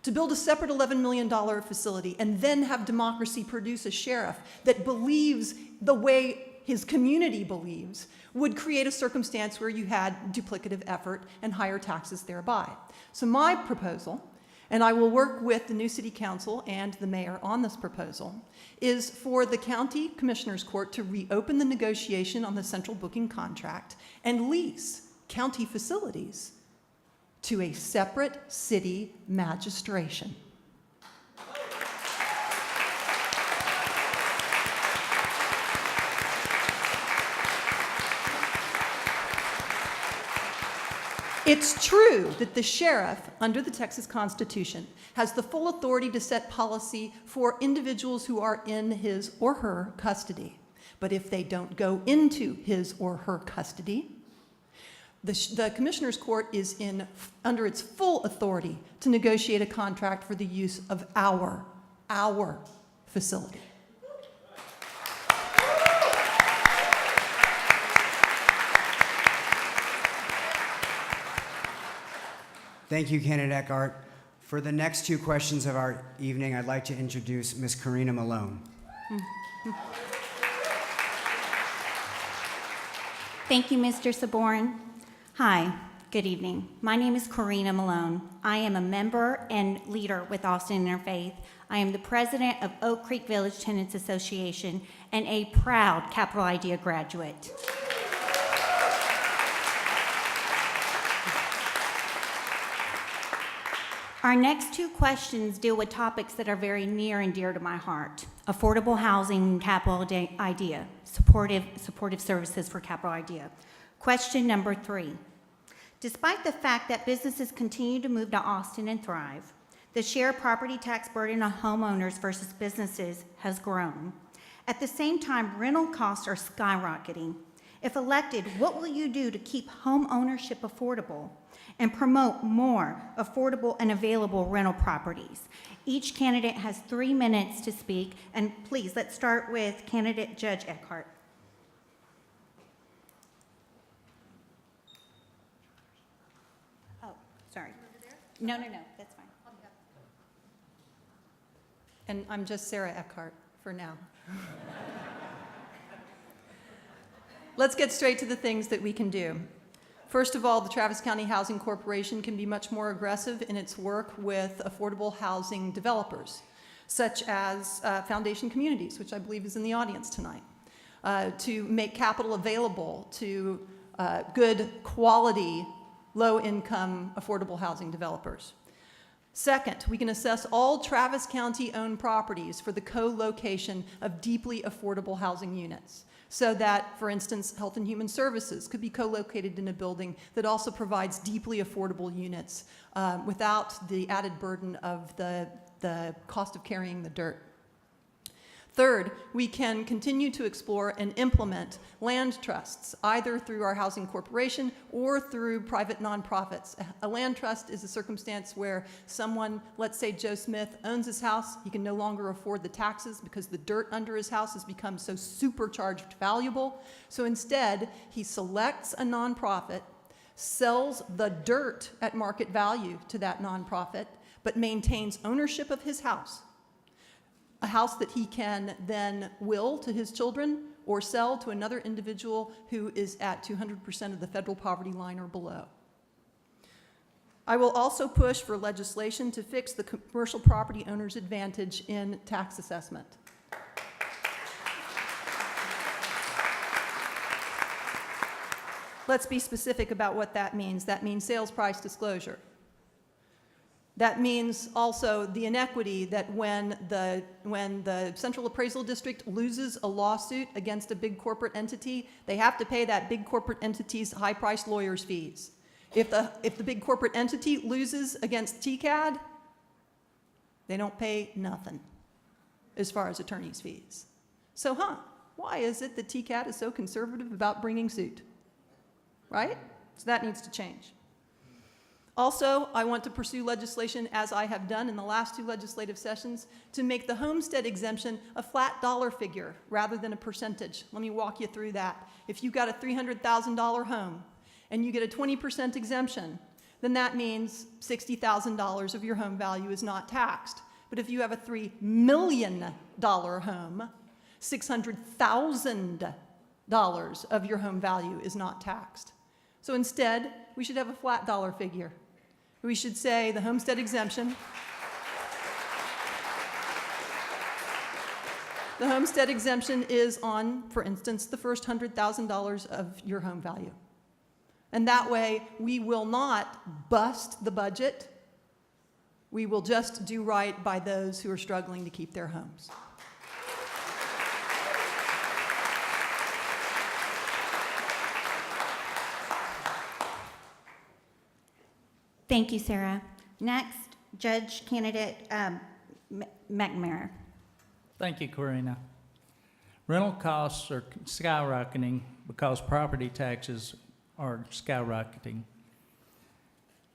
To build a separate $11 million facility and then have democracy produce a sheriff that believes the way his community believes would create a circumstance where you had duplicative effort and higher taxes thereby. So my proposal, and I will work with the new city council and the mayor on this proposal, is for the county commissioners court to reopen the negotiation on the central booking contract and lease county facilities to a separate city magistration. It's true that the sheriff, under the Texas Constitution, has the full authority to set policy for individuals who are in his or her custody. But if they don't go into his or her custody, the Commissioner's Court is under its full authority to negotiate a contract for the use of our facility. Thank you, Candidate Eckhart. For the next two questions of our evening, I'd like to introduce Ms. Karina Malone. Thank you, Mr. Saborn. Hi, good evening. My name is Karina Malone. I am a member and leader with Austin Interfaith. I am the president of Oak Creek Village Tenants Association and a proud Capital Idea graduate. Our next two questions deal with topics that are very near and dear to my heart: affordable housing and Capital Idea, supportive services for Capital Idea. Question number 3. Despite the fact that businesses continue to move to Austin and thrive, the shared property tax burden on homeowners versus businesses has grown. At the same time, rental costs are skyrocketing. If elected, what will you do to keep home ownership affordable and promote more affordable and available rental properties? Each candidate has 3 minutes to speak, and please, let's start with candidate Judge Eckhart. Oh, sorry. No, that's fine. And I'm just Sarah Eckhart for now. Let's get straight to the things that we can do. First of all, the Travis County Housing Corporation can be much more aggressive in its work with affordable housing developers, such as Foundation Communities, which I believe is in the audience tonight, to make capital available to good quality, low-income, affordable housing developers. Second, we can assess all Travis County-owned properties for the co-location of deeply affordable housing units, so that, for instance, Health and Human Services could be co-located in a building that also provides deeply affordable units without the added burden of the cost of carrying the dirt. Third, we can continue to explore and implement land trusts, either through our housing corporation or through private nonprofits. A land trust is a circumstance where someone, let's say Joe Smith, owns his house. He can no longer afford the taxes because the dirt under his house has become so supercharged valuable. So instead, he selects a nonprofit, sells the dirt at market value to that nonprofit, but maintains ownership of his house. A house that he can then will to his children or sell to another individual who is at 200% of the federal poverty line or below. I will also push for legislation to fix the commercial property owner's advantage in tax assessment. Let's be specific about what that means. That means sales price disclosure. That means also the inequity that when the Central Appraisal District loses a lawsuit against a big corporate entity, they have to pay that big corporate entity's high-priced lawyers' fees. If the big corporate entity loses against TCAD, they don't pay nothing as far as attorney's fees. So, why is it that TCAD is so conservative about bringing suit? Right? So that needs to change. Also, I want to pursue legislation, as I have done in the last 2 legislative sessions, to make the homestead exemption a flat dollar figure rather than a percentage. Let me walk you through that. If you've got a $300,000 home and you get a 20% exemption, then that means $60,000 of your home value is not taxed. But if you have a $3 million home, $600,000 of your home value is not taxed. So instead, we should have a flat dollar figure. We should say the homestead exemption. The homestead exemption is on, for instance, the first $100,000 of your home value. And that way, we will not bust the budget. We will just do right by those who are struggling to keep their homes. Thank you, Sarah. Next, Judge Candidate McNamara. Thank you, Karina. Rental costs are skyrocketing because property taxes are skyrocketing.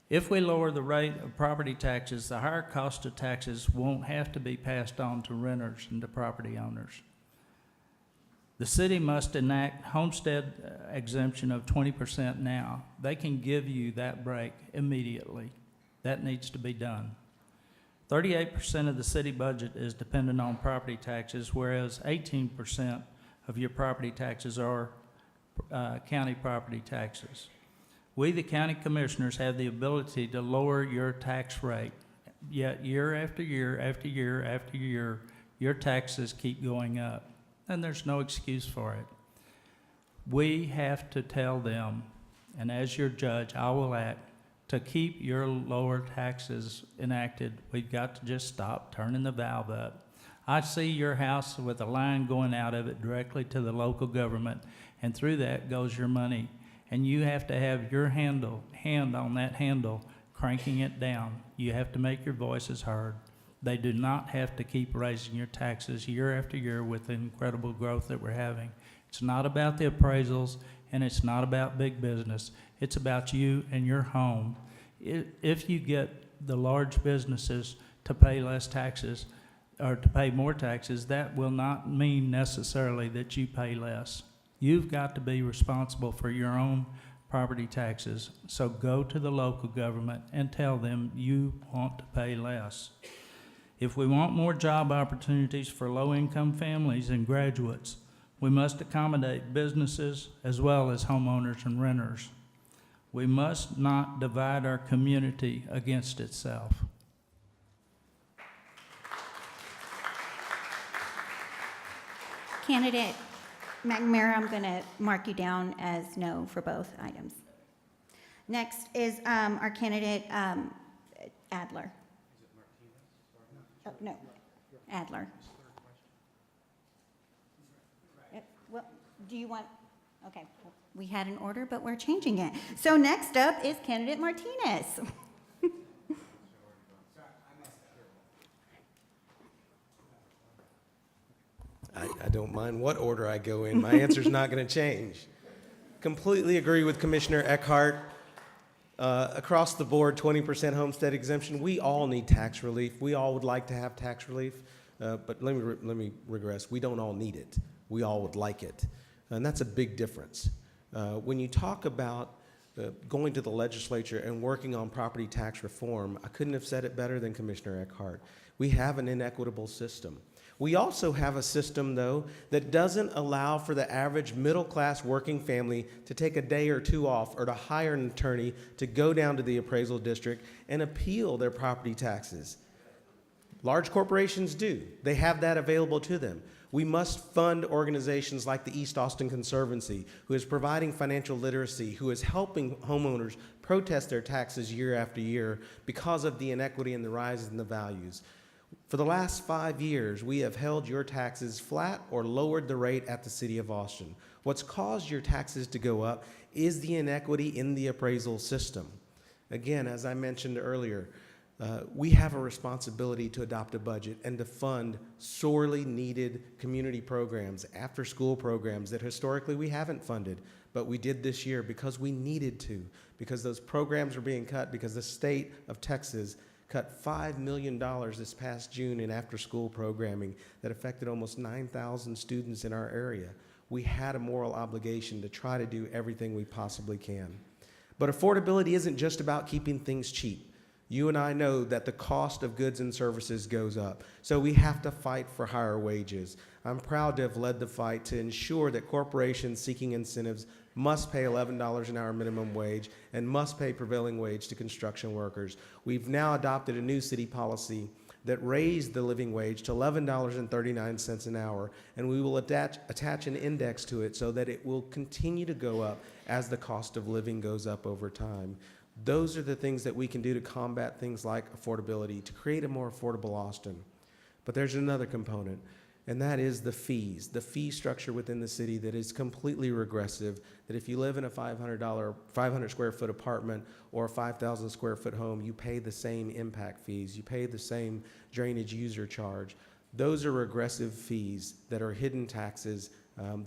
If we lower the rate of property taxes, the higher cost of taxes won't have to be passed on to renters and to property owners. The city must enact homestead exemption of 20% now. They can give you that break immediately. That needs to be done. 38% of the city budget is dependent on property taxes, whereas 18% of your property taxes are county property taxes. We, the county commissioners, have the ability to lower your tax rate, yet year after year after year after year, your taxes keep going up. And there's no excuse for it. We have to tell them, and as your judge, I will act, to keep your lower taxes enacted. We've got to just stop turning the valve up. I see your house with a line going out of it directly to the local government, and through that goes your money. And you have to have your hand on that handle, cranking it down. You have to make your voices heard. They do not have to keep raising your taxes year after year with the incredible growth that we're having. It's not about the appraisals, and it's not about big business. It's about you and your home. If you get the large businesses to pay less taxes or to pay more taxes, that will not mean necessarily that you pay less. You've got to be responsible for your own property taxes. So go to the local government and tell them you want to pay less. If we want more job opportunities for low-income families and graduates, we must accommodate businesses as well as homeowners and renters. We must not divide our community against itself. Candidate McNamara, I'm going to mark you down as no for both items. Next is our candidate Adler. Oh, no, Adler. Well, do you want, okay, we had an order, but we're changing it. So next up is candidate Martinez. I don't mind what order I go in. My answer's not going to change. Completely agree with Commissioner Eckhart. Across the board, 20% homestead exemption. We all need tax relief. We all would like to have tax relief, but let me regress. We don't all need it. We all would like it, and that's a big difference. When you talk about going to the legislature and working on property tax reform, I couldn't have said it better than Commissioner Eckhart. We have an inequitable system. We also have a system, though, that doesn't allow for the average middle-class working family to take a day or two off or to hire an attorney to go down to the appraisal district and appeal their property taxes. Large corporations do. They have that available to them. We must fund organizations like the East Austin Conservancy, who is providing financial literacy, who is helping homeowners protest their taxes year after year because of the inequity and the rise in the values. For the last 5 years, we have held your taxes flat or lowered the rate at the City of Austin. What's caused your taxes to go up is the inequity in the appraisal system. Again, as I mentioned earlier, we have a responsibility to adopt a budget and to fund sorely needed community programs, after-school programs that historically we haven't funded, but we did this year because we needed to, because those programs are being cut because the state of Texas cut $5 million this past June in after-school programming that affected almost 9,000 students in our area. We had a moral obligation to try to do everything we possibly can. But affordability isn't just about keeping things cheap. You and I know that the cost of goods and services goes up, so we have to fight for higher wages. I'm proud to have led the fight to ensure that corporations seeking incentives must pay $11 an hour minimum wage and must pay prevailing wage to construction workers. We've now adopted a new city policy that raised the living wage to $11.39 an hour, and we will attach an index to it so that it will continue to go up as the cost of living goes up over time. Those are the things that we can do to combat things like affordability, to create a more affordable Austin. But there's another component, and that is the fees, the fee structure within the city that is completely regressive, that if you live in a 500 square foot apartment or a 5,000 square foot home, you pay the same impact fees, you pay the same drainage user charge. Those are regressive fees that are hidden taxes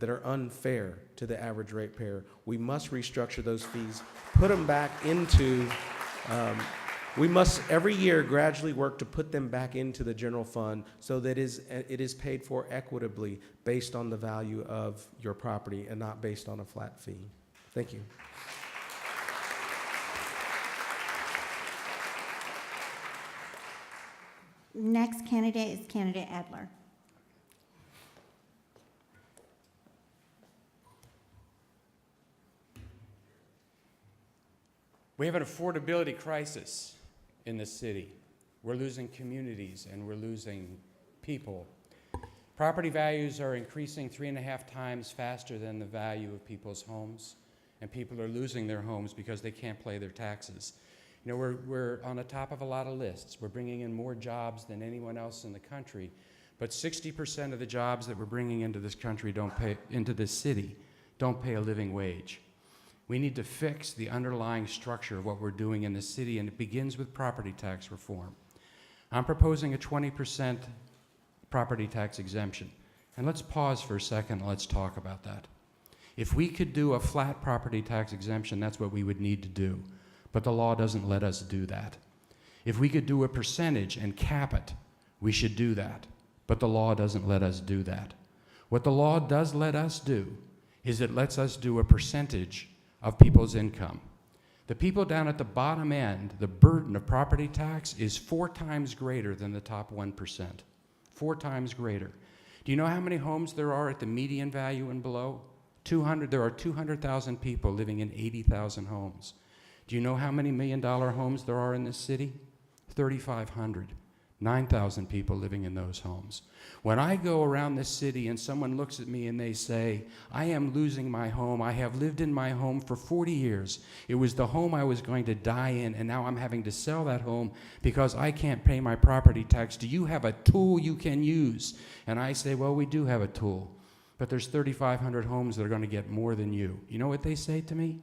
that are unfair to the average ratepayer. We must restructure those fees, put them back into, we must every year gradually work to put them back into the general fund so that it is paid for equitably based on the value of your property and not based on a flat fee. Thank you. Next candidate is candidate Adler. We have an affordability crisis in the city. We're losing communities and we're losing people. Property values are increasing 3.5 times faster than the value of people's homes, and people are losing their homes because they can't pay their taxes. You know, we're on the top of a lot of lists. We're bringing in more jobs than anyone else in the country, but 60% of the jobs that we're bringing into this country into this city don't pay a living wage. We need to fix the underlying structure of what we're doing in the city, and it begins with property tax reform. I'm proposing a 20% property tax exemption. And let's pause for a second and let's talk about that. If we could do a flat property tax exemption, that's what we would need to do. But the law doesn't let us do that. If we could do a percentage and cap it, we should do that. But the law doesn't let us do that. What the law does let us do is it lets us do a percentage of people's income. The people down at the bottom end, the burden of property tax is 4 times greater than the top 1%. 4 times greater. Do you know how many homes there are at the median value and below? 200. There are 200,000 people living in 80,000 homes. Do you know how many $1 million homes there are in this city? 3,500. 9,000 people living in those homes. When I go around this city and someone looks at me and they say, I am losing my home, I have lived in my home for 40 years, it was the home I was going to die in, and now I'm having to sell that home because I can't pay my property tax. Do you have a tool you can use? And I say, well, we do have a tool, but there's 3,500 homes that are going to get more than you. You know what they say to me?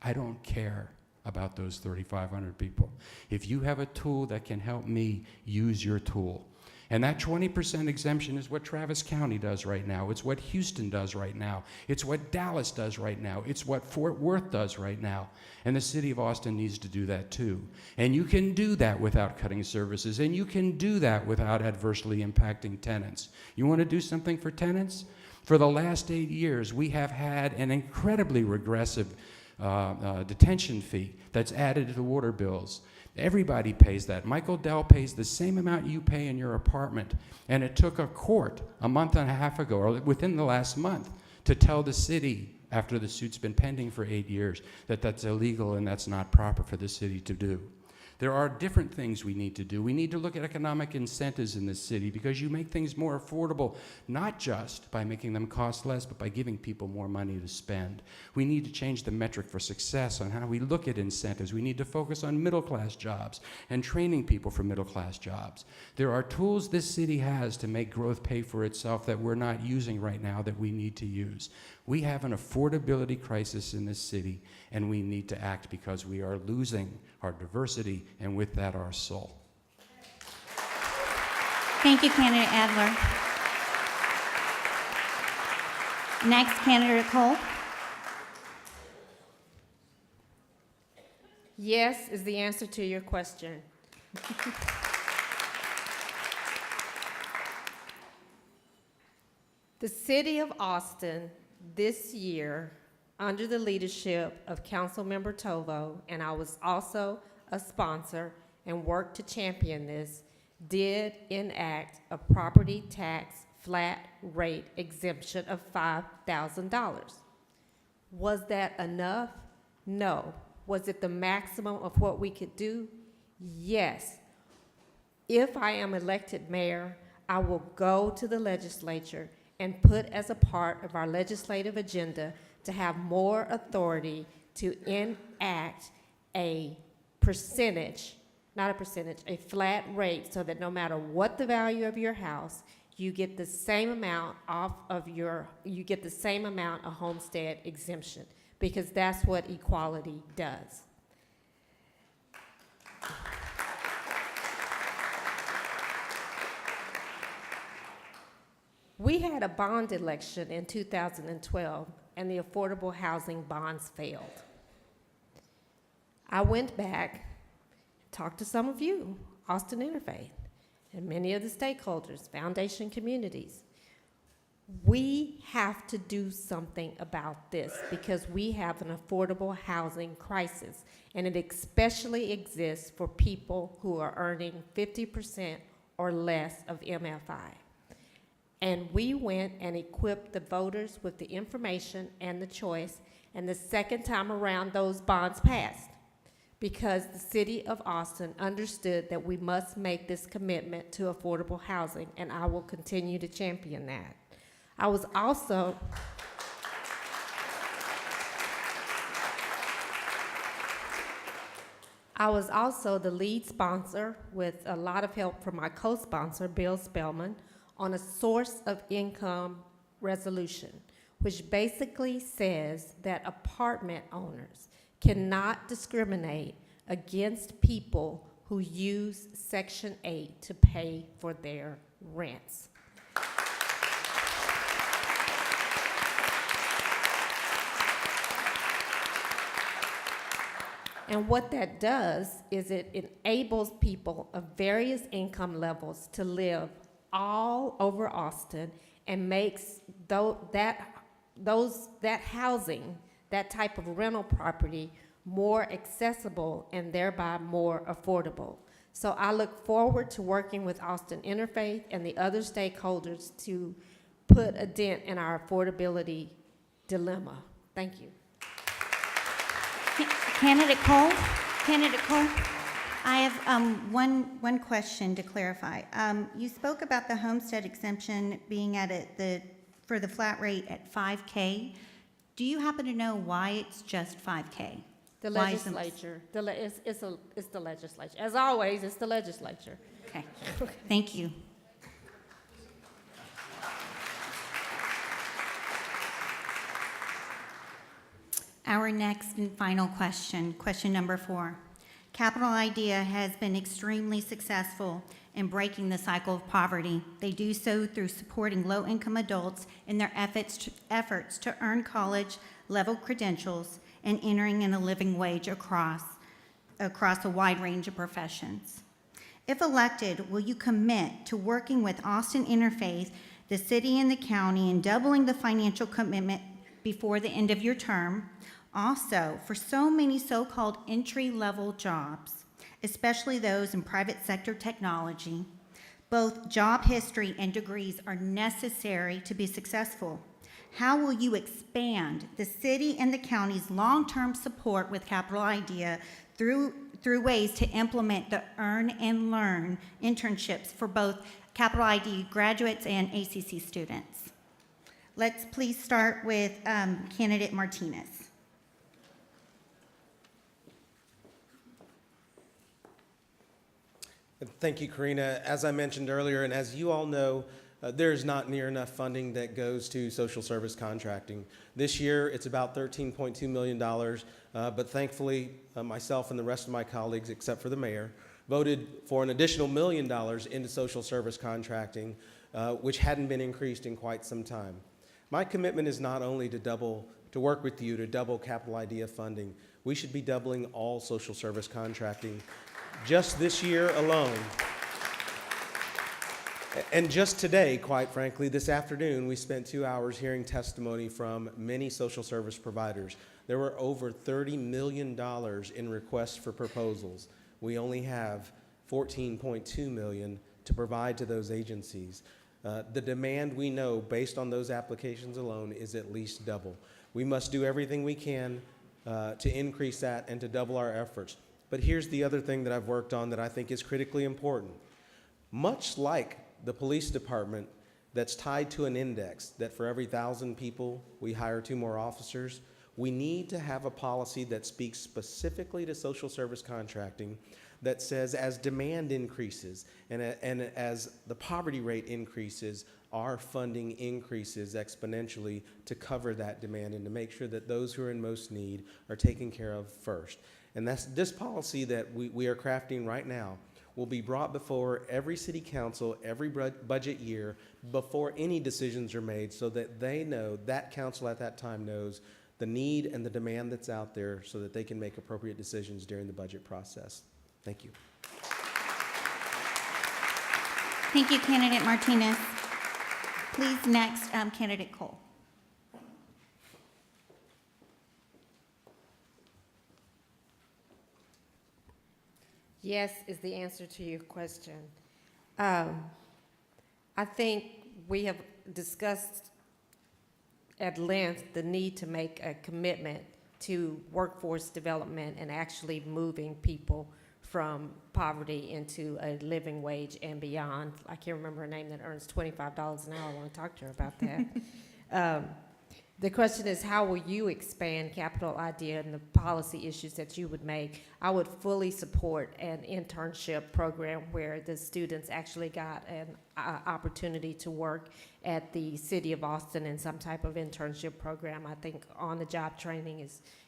I don't care about those 3,500 people. If you have a tool that can help me, use your tool. And that 20% exemption is what Travis County does right now. It's what Houston does right now. It's what Dallas does right now. It's what Fort Worth does right now. And the city of Austin needs to do that too. And you can do that without cutting services, and you can do that without adversely impacting tenants. You want to do something for tenants? For the last 8 years, we have had an incredibly regressive detention fee that's added to the water bills. Everybody pays that. Michael Dell pays the same amount you pay in your apartment. And it took a court a month and a half ago, or within the last month, to tell the city, after the suit's been pending for 8 years, that that's illegal and that's not proper for the city to do. There are different things we need to do. We need to look at economic incentives in this city, because you make things more affordable, not just by making them cost less, but by giving people more money to spend. We need to change the metric for success on how we look at incentives. We need to focus on middle-class jobs and training people for middle-class jobs. There are tools this city has to make growth pay for itself that we're not using right now that we need to use. We have an affordability crisis in this city, and we need to act because we are losing our diversity, and with that, our soul. Thank you, Candidate Adler. Next, Candidate Cole. Yes is the answer to your question. The city of Austin this year, under the leadership of Councilmember Tovo, and I was also a sponsor and worked to champion this, did enact a property tax flat rate exemption of $5,000. Was that enough? No. Was it the maximum of what we could do? Yes. If I am elected mayor, I will go to the legislature and put as a part of our legislative agenda to have more authority to enact a percentage, not a percentage, a flat rate, so that no matter what the value of your house, you get the same amount you get the same amount of homestead exemption, because that's what equality does. We had a bond election in 2012, and the affordable housing bonds failed. I went back, talked to some of you, Austin Interfaith, and many of the stakeholders, foundation communities. We have to do something about this, because we have an affordable housing crisis, and it especially exists for people who are earning 50% or less of MFI. And we went and equipped the voters with the information and the choice, and the second time around, those bonds passed, because the city of Austin understood that we must make this commitment to affordable housing, and I will continue to champion that. I was also the lead sponsor, with a lot of help from my co-sponsor, Bill Spellman, on a source of income resolution, which basically says that apartment owners cannot discriminate against people who use Section 8 to pay for their rents. And what that does is it enables people of various income levels to live all over Austin, and makes that housing, that type of rental property, more accessible and thereby more affordable. So I look forward to working with Austin Interfaith and the other stakeholders to put a dent in our affordability dilemma. Thank you. Candidate Cole? Candidate Cole? I have one question to clarify. You spoke about the homestead exemption being for the flat rate at $5K. Do you happen to know why it's just $5K? The Why isn't- legislature, it's the legislature. As always, it's the legislature. Okay, thank you. Our next and final question, question number 4. Capital Idea has been extremely successful in breaking the cycle of poverty. They do so through supporting low-income adults in their efforts to earn college-level credentials and entering in a living wage across a wide range of professions. If elected, will you commit to working with Austin Interfaith, the city and the county, in doubling the financial commitment before the end of your term? Also, for so many so-called entry-level jobs, especially those in private sector technology, both job history and degrees are necessary to be successful. How will you expand the city and the county's long-term support with Capital Idea through ways to implement the Earn and Learn internships for both Capital Idea graduates and ACC students? Let's please start with candidate Martinez. Thank you, Karina. As I mentioned earlier, and as you all know, there's not near enough funding that goes to social service contracting. This year, it's about $13.2 million, but thankfully, myself and the rest of my colleagues, except for the mayor, voted for an additional $1 million into social service contracting, which hadn't been increased in quite some time. My commitment is not only to work with you to double Capital Idea funding. We should be doubling all social service contracting just this year alone. And just today, quite frankly, this afternoon, we spent 2 hours hearing testimony from many social service providers. There were over $30 million in requests for proposals. We only have $14.2 million to provide to those agencies. The demand, we know, based on those applications alone, is at least double. We must do everything we can to increase that and to double our efforts. But here's the other thing that I've worked on that I think is critically important. Much like the police department that's tied to an index that for every 1,000 people we hire 2 more officers, we need to have a policy that speaks specifically to social service contracting that says as demand increases and as the poverty rate increases, our funding increases exponentially to cover that demand and to make sure that those who are in most need are taken care of first. And that's this policy that we are crafting right now will be brought before every city council every budget year before any decisions are made so that they know, that council at that time knows the need and the demand that's out there so that they can make appropriate decisions during the budget process. Thank you. Thank you, candidate Martinez. Please, next, candidate Cole. Yes is the answer to your question. I think we have discussed at length the need to make a commitment to workforce development and actually moving people from poverty into a living wage and beyond. I can't remember a name that earns $25 an hour. I want to talk to her about that. The question is, how will you expand Capital Idea and the policy issues that you would make? I would fully support an internship program where the students actually got an opportunity to work at the City of Austin in some type of internship program. I think on-the-job training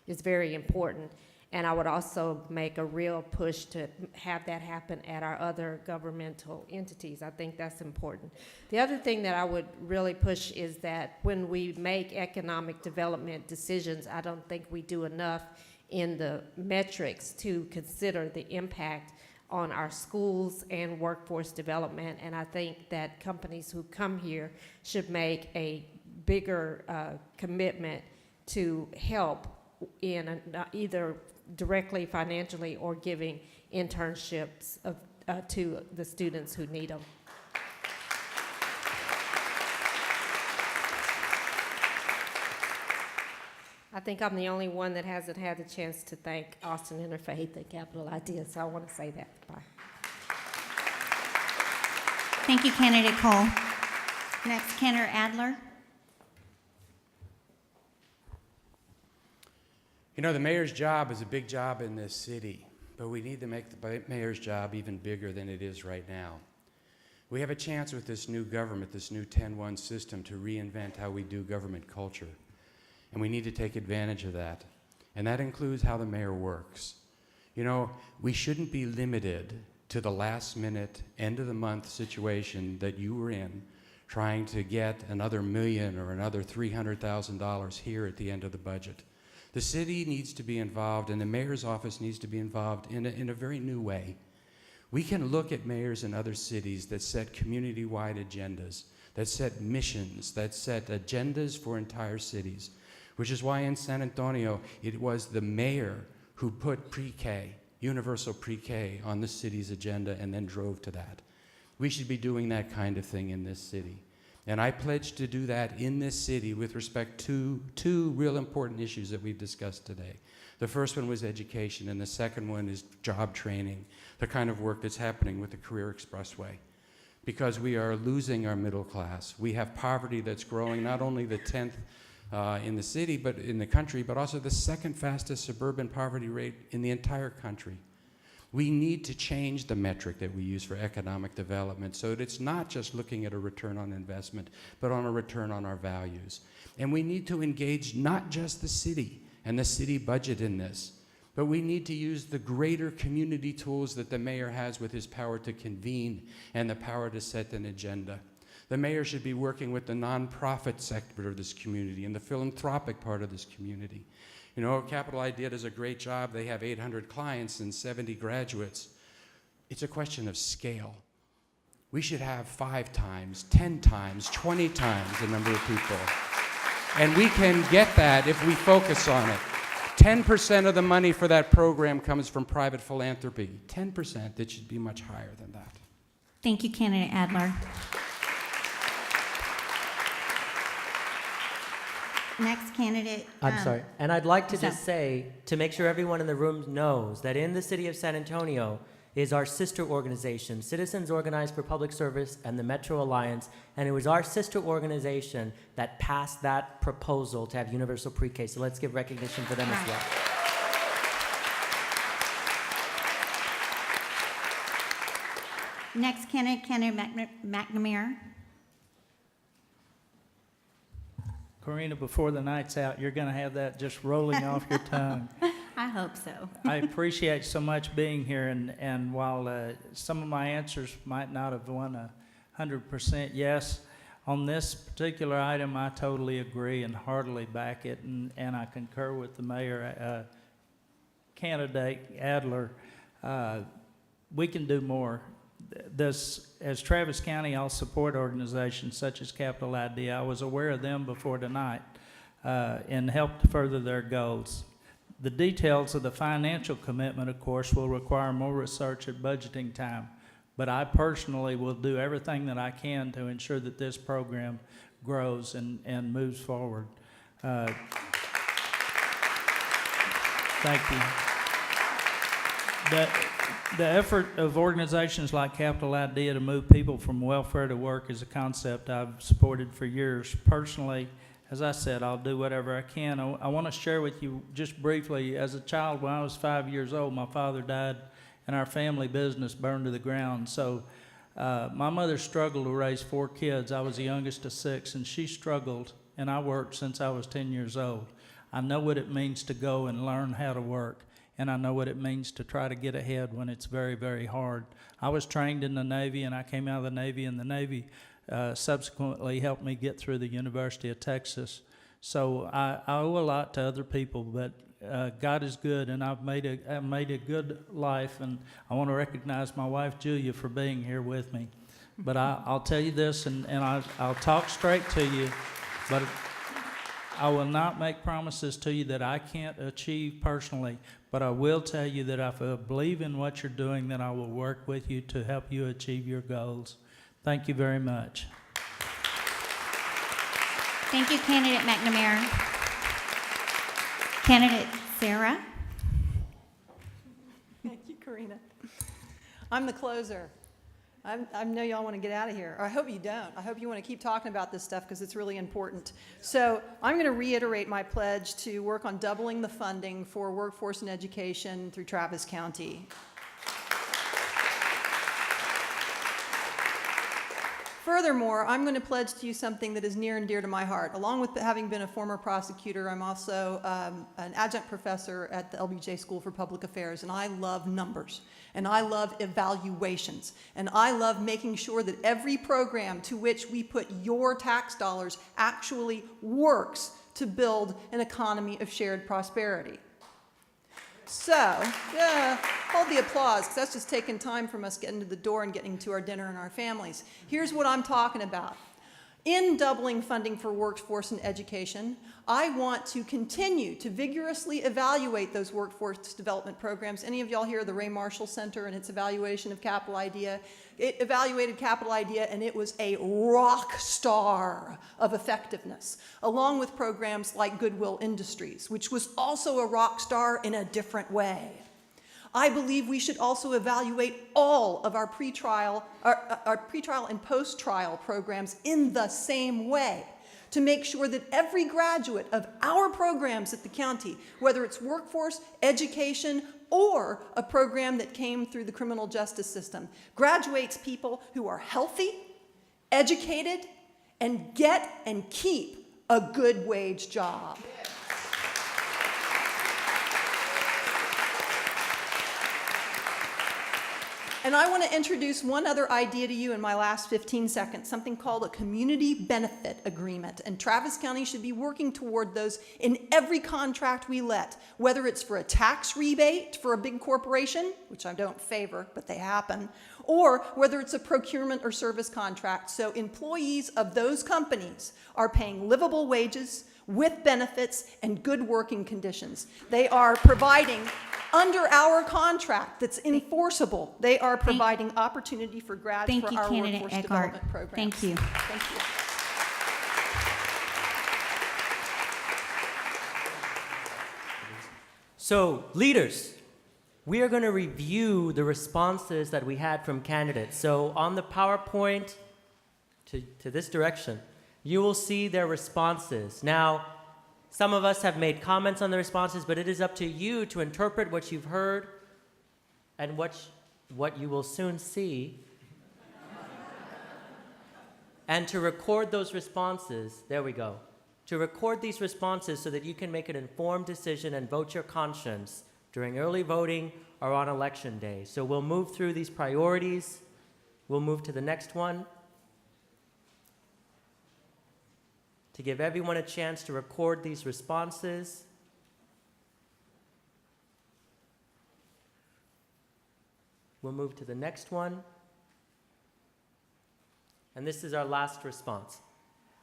is very important. And I would also make a real push to have that happen at our other governmental entities. I think that's important. The other thing that I would really push is that when we make economic development decisions, I don't think we do enough in the metrics to consider the impact on our schools and workforce development. And I think that companies who come here should make a bigger commitment to help in either directly financially or giving internships to the students who need them. I think I'm the only one that hasn't had the chance to thank Austin Interfaith and Capital Ideas, so I want to say that. Bye. Thank you, Candidate Cole. Next, Candidate Adler. You know, the mayor's job is a big job in this city, but we need to make the mayor's job even bigger than it is right now. We have a chance with this new government, this new 10-1 system, to reinvent how we do government culture. And we need to take advantage of that. And that includes how the mayor works. You know, we shouldn't be limited to the last minute, end of the month situation that you were in, trying to get another $1 million or another $300,000 here at the end of the budget. The city needs to be involved, and the mayor's office needs to be involved in a very new way. We can look at mayors in other cities that set community-wide agendas, that set missions, that set agendas for entire cities, which is why in San Antonio, it was the mayor who put pre-K, universal pre-K, on the city's agenda and then drove to that. We should be doing that kind of thing in this city. And I pledge to do that in this city with respect to two real important issues that we've discussed today. The first one was education, and the second one is job training, the kind of work that's happening with the Career Expressway. Because we are losing our middle class. We have poverty that's growing, not only the 10th in the city, but in the country, but also the second fastest suburban poverty rate in the entire country. We need to change the metric that we use for economic development so that it's not just looking at a return on investment, but on a return on our values. And we need to engage not just the city and the city budget in this, but we need to use the greater community tools that the mayor has with his power to convene and the power to set an agenda. The mayor should be working with the nonprofit sector of this community and the philanthropic part of this community. You know, Capital Idea does a great job. They have 800 clients and 70 graduates. It's a question of scale. We should have 5 times, 10 times, 20 times the number of people. And we can get that if we focus on it. 10% of the money for that program comes from private philanthropy. 10%, it should be much higher than that. Thank you, Candidate Adler. Next candidate. I'm sorry. And I'd like to just say, to make sure everyone in the room knows, that in the city of San Antonio is our sister organization, Citizens Organized for Public Service and the Metro Alliance, and it was our sister organization that passed that proposal to have universal pre-K. So let's give recognition for them as well. Next candidate, Candidate McNamara. Karina, before the night's out, you're going to have that just rolling off your tongue. I hope so. I appreciate so much being here, and while some of my answers might not have won 100% yes, on this particular item, I totally agree and heartily back it, and I concur with the mayor, candidate Adler. We can do more. As Travis County, I'll support organizations such as Capital Idea. I was aware of them before tonight and helped further their goals. The details of the financial commitment, of course, will require more research at budgeting time, but I personally will do everything that I can to ensure that this program grows and moves forward. Thank you. The effort of organizations like Capital Idea to move people from welfare to work is a concept I've supported for years. Personally, as I said, I'll do whatever I can. I want to share with you just briefly, as a child, when I was 5 years old, my father died and our family business burned to the ground. So my mother struggled to raise 4 kids. I was the youngest of 6, and she struggled, and I worked since I was 10 years old. I know what it means to go and learn how to work. And I know what it means to try to get ahead when it's very, very hard. I was trained in the Navy, and I came out of the Navy, and the Navy subsequently helped me get through the University of Texas. So I owe a lot to other people, but God is good, and I've made a good life, and I want to recognize my wife, Julia, for being here with me. But I'll tell you this, and I'll talk straight to you, but I will not make promises to you that I can't achieve personally, but I will tell you that if I believe in what you're doing, then I will work with you to help you achieve your goals. Thank you very much. Thank you, Candidate McNamara. Candidate Sarah. Thank you, Karina. I'm the closer. I know y'all want to get out of here. Or I hope you don't. I hope you want to keep talking about this stuff because it's really important. So I'm going to reiterate my pledge to work on doubling the funding for workforce and education through Travis County. Furthermore, I'm going to pledge to you something that is near and dear to my heart. Along with having been a former prosecutor, I'm also an adjunct professor at the LBJ School for Public Affairs, and I love numbers, and I love evaluations, and I love making sure that every program to which we put your tax dollars actually works to build an economy of shared prosperity. So, yeah, hold the applause, because that's just taking time from us getting to the door and getting to our dinner and our families. Here's what I'm talking about. In doubling funding for workforce and education, I want to continue to vigorously evaluate those workforce development programs. Any of y'all hear of the Ray Marshall Center and its evaluation of Capital IDEA? It evaluated Capital IDEA, and it was a rock star of effectiveness, along with programs like Goodwill Industries, which was also a rock star in a different way. I believe we should also evaluate all of our pretrial and post-trial programs in the same way to make sure that every graduate of our programs at the county, whether it's workforce, education, or a program that came through the criminal justice system, graduates people who are healthy, educated, and get and keep a good wage job. And I want to introduce one other idea to you in my last 15 seconds, something called a community benefit agreement. And Travis County should be working toward those in every contract we let, whether it's for a tax rebate for a big corporation, which I don't favor, but they happen, or whether it's a procurement or service contract. So employees of those companies are paying livable wages with benefits and good working conditions. They are providing, under our contract that's enforceable, they are providing opportunity for grads for our workforce development programs. Thank you. Thank you. So, leaders, we are going to review the responses that we had from candidates. So, on the PowerPoint to this direction, you will see their responses. Now, some of us have made comments on the responses, but it is up to you to interpret what you've heard and what you will soon see, and to record those responses. There we go. To record these responses so that you can make an informed decision and vote your conscience during early voting or on election day. So we'll move through these priorities. We'll move to the next one. To give everyone a chance to record these responses. We'll move to the next one. And this is our last response.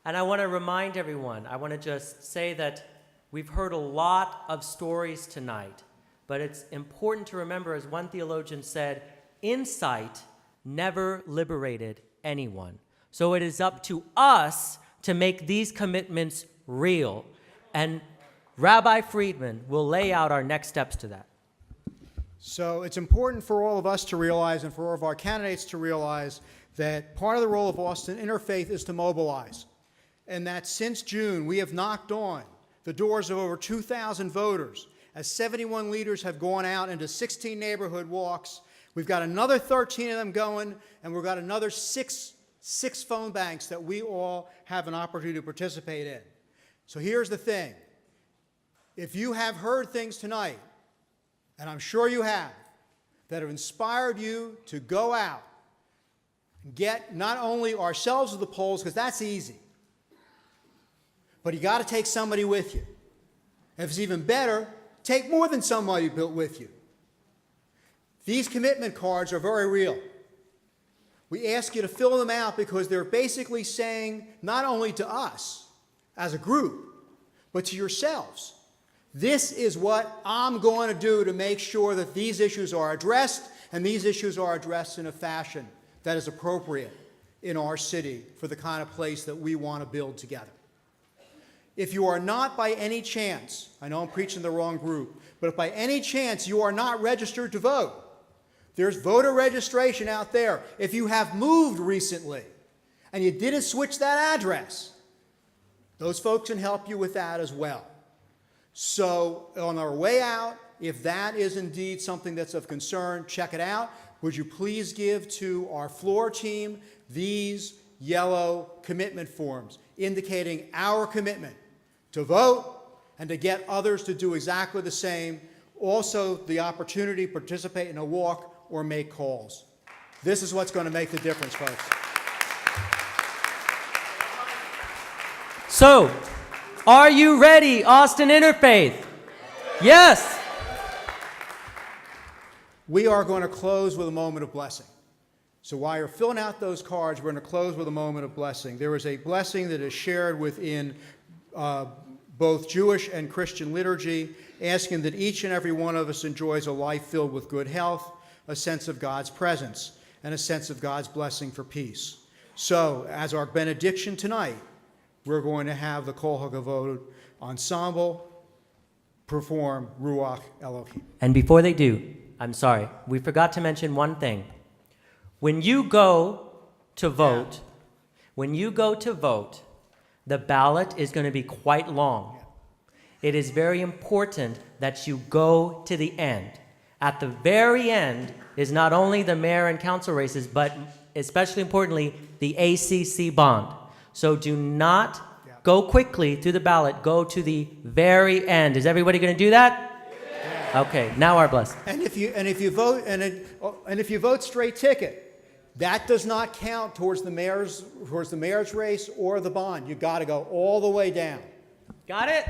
And I want to remind everyone, I want to just say that we've heard a lot of stories tonight, but it's important to remember, as one theologian said, insight never liberated anyone. So it is up to us to make these commitments real. And Rabbi Friedman will lay out our next steps to that. So it's important for all of us to realize, and for all of our candidates to realize, that part of the role of Austin Interfaith is to mobilize. And that since June, we have knocked on the doors of over 2,000 voters, as 71 leaders have gone out into 16 neighborhood walks. We've got another 13 of them going, and we've got another six phone banks that we all have an opportunity to participate in. So here's the thing. If you have heard things tonight, and I'm sure you have, that have inspired you to go out and get not only ourselves to the polls, because that's easy, but you got to take somebody with you. And if it's even better, take more than somebody built with you. These commitment cards are very real. We ask you to fill them out because they're basically saying, not only to us as a group, but to yourselves. This is what I'm going to do to make sure that these issues are addressed, and these issues are addressed in a fashion that is appropriate in our city for the kind of place that we want to build together. If you are not by any chance, I know I'm preaching the wrong group, but if by any chance you are not registered to vote, there's voter registration out there. If you have moved recently and you didn't switch that address, those folks can help you with that as well. So on our way out, if that is indeed something that's of concern, check it out. Would you please give to our floor team these yellow commitment forms indicating our commitment to vote and to get others to do exactly the same. Also, the opportunity to participate in a walk or make calls. This is what's going to make the difference, folks. So, are you ready, Austin Interfaith? Yes. We are going to close with a moment of blessing. So while you're filling out those cards, we're going to close with a moment of blessing. There is a blessing that is shared within both Jewish and Christian liturgy, asking that each and every one of us enjoys a life filled with good health, a sense of God's presence, and a sense of God's blessing for peace. So, as our benediction tonight, we're going to have the Kol HaKavod ensemble perform Ruach Elohim. And before they do, I'm sorry, we forgot to mention one thing. When you go to vote, the ballot is going to be quite long. It is very important that you go to the end. At the very end is not only the mayor and council races, but especially importantly, the ACC bond. So do not go quickly through the ballot. Go to the very end. Is everybody going to do that? Yeah. Okay, now our blessing. And if you vote straight ticket, that does not count towards the mayor's race or the bond. You got to go all the way down. Got it?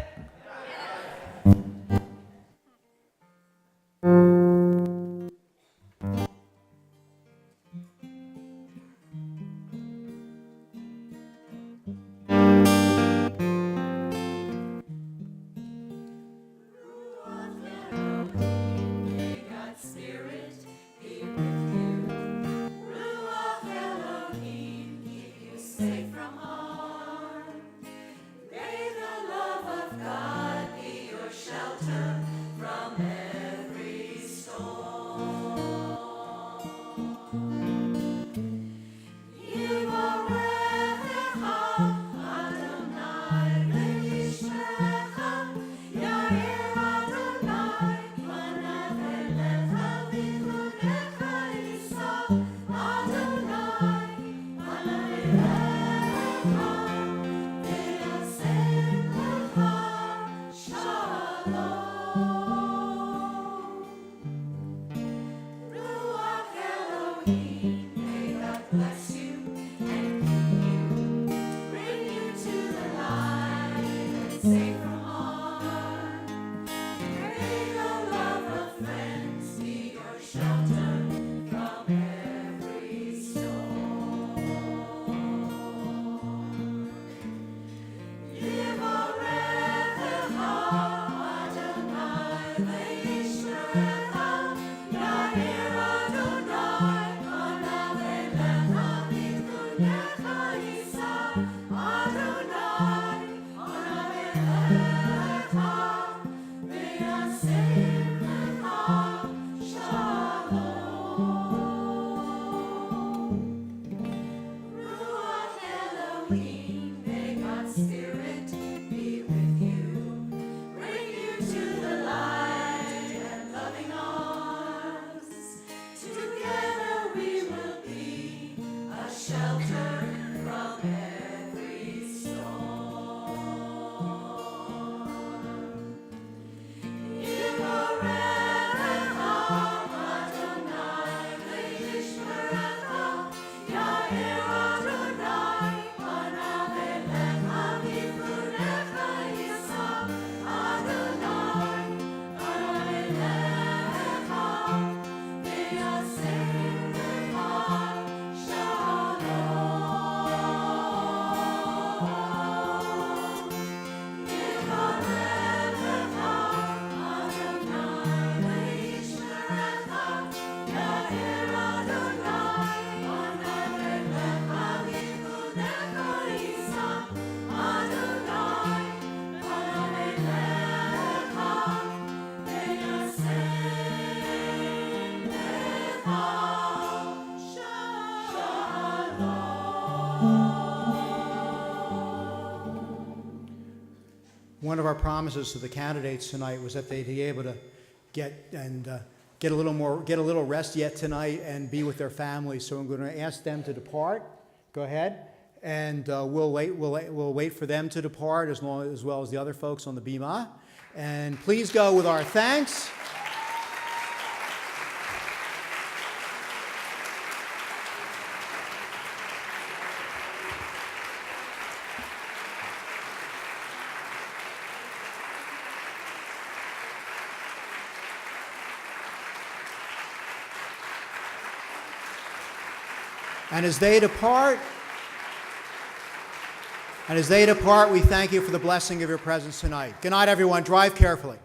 one of our promises to the candidates tonight was that they'd be able to get a little rest yet tonight and be with their families. So I'm going to ask them to depart. Go ahead, and we'll wait for them to depart as well as the other folks on the bima. And please go with our thanks. And as they depart, we thank you for the blessing of your presence tonight. Good night, everyone. Drive carefully.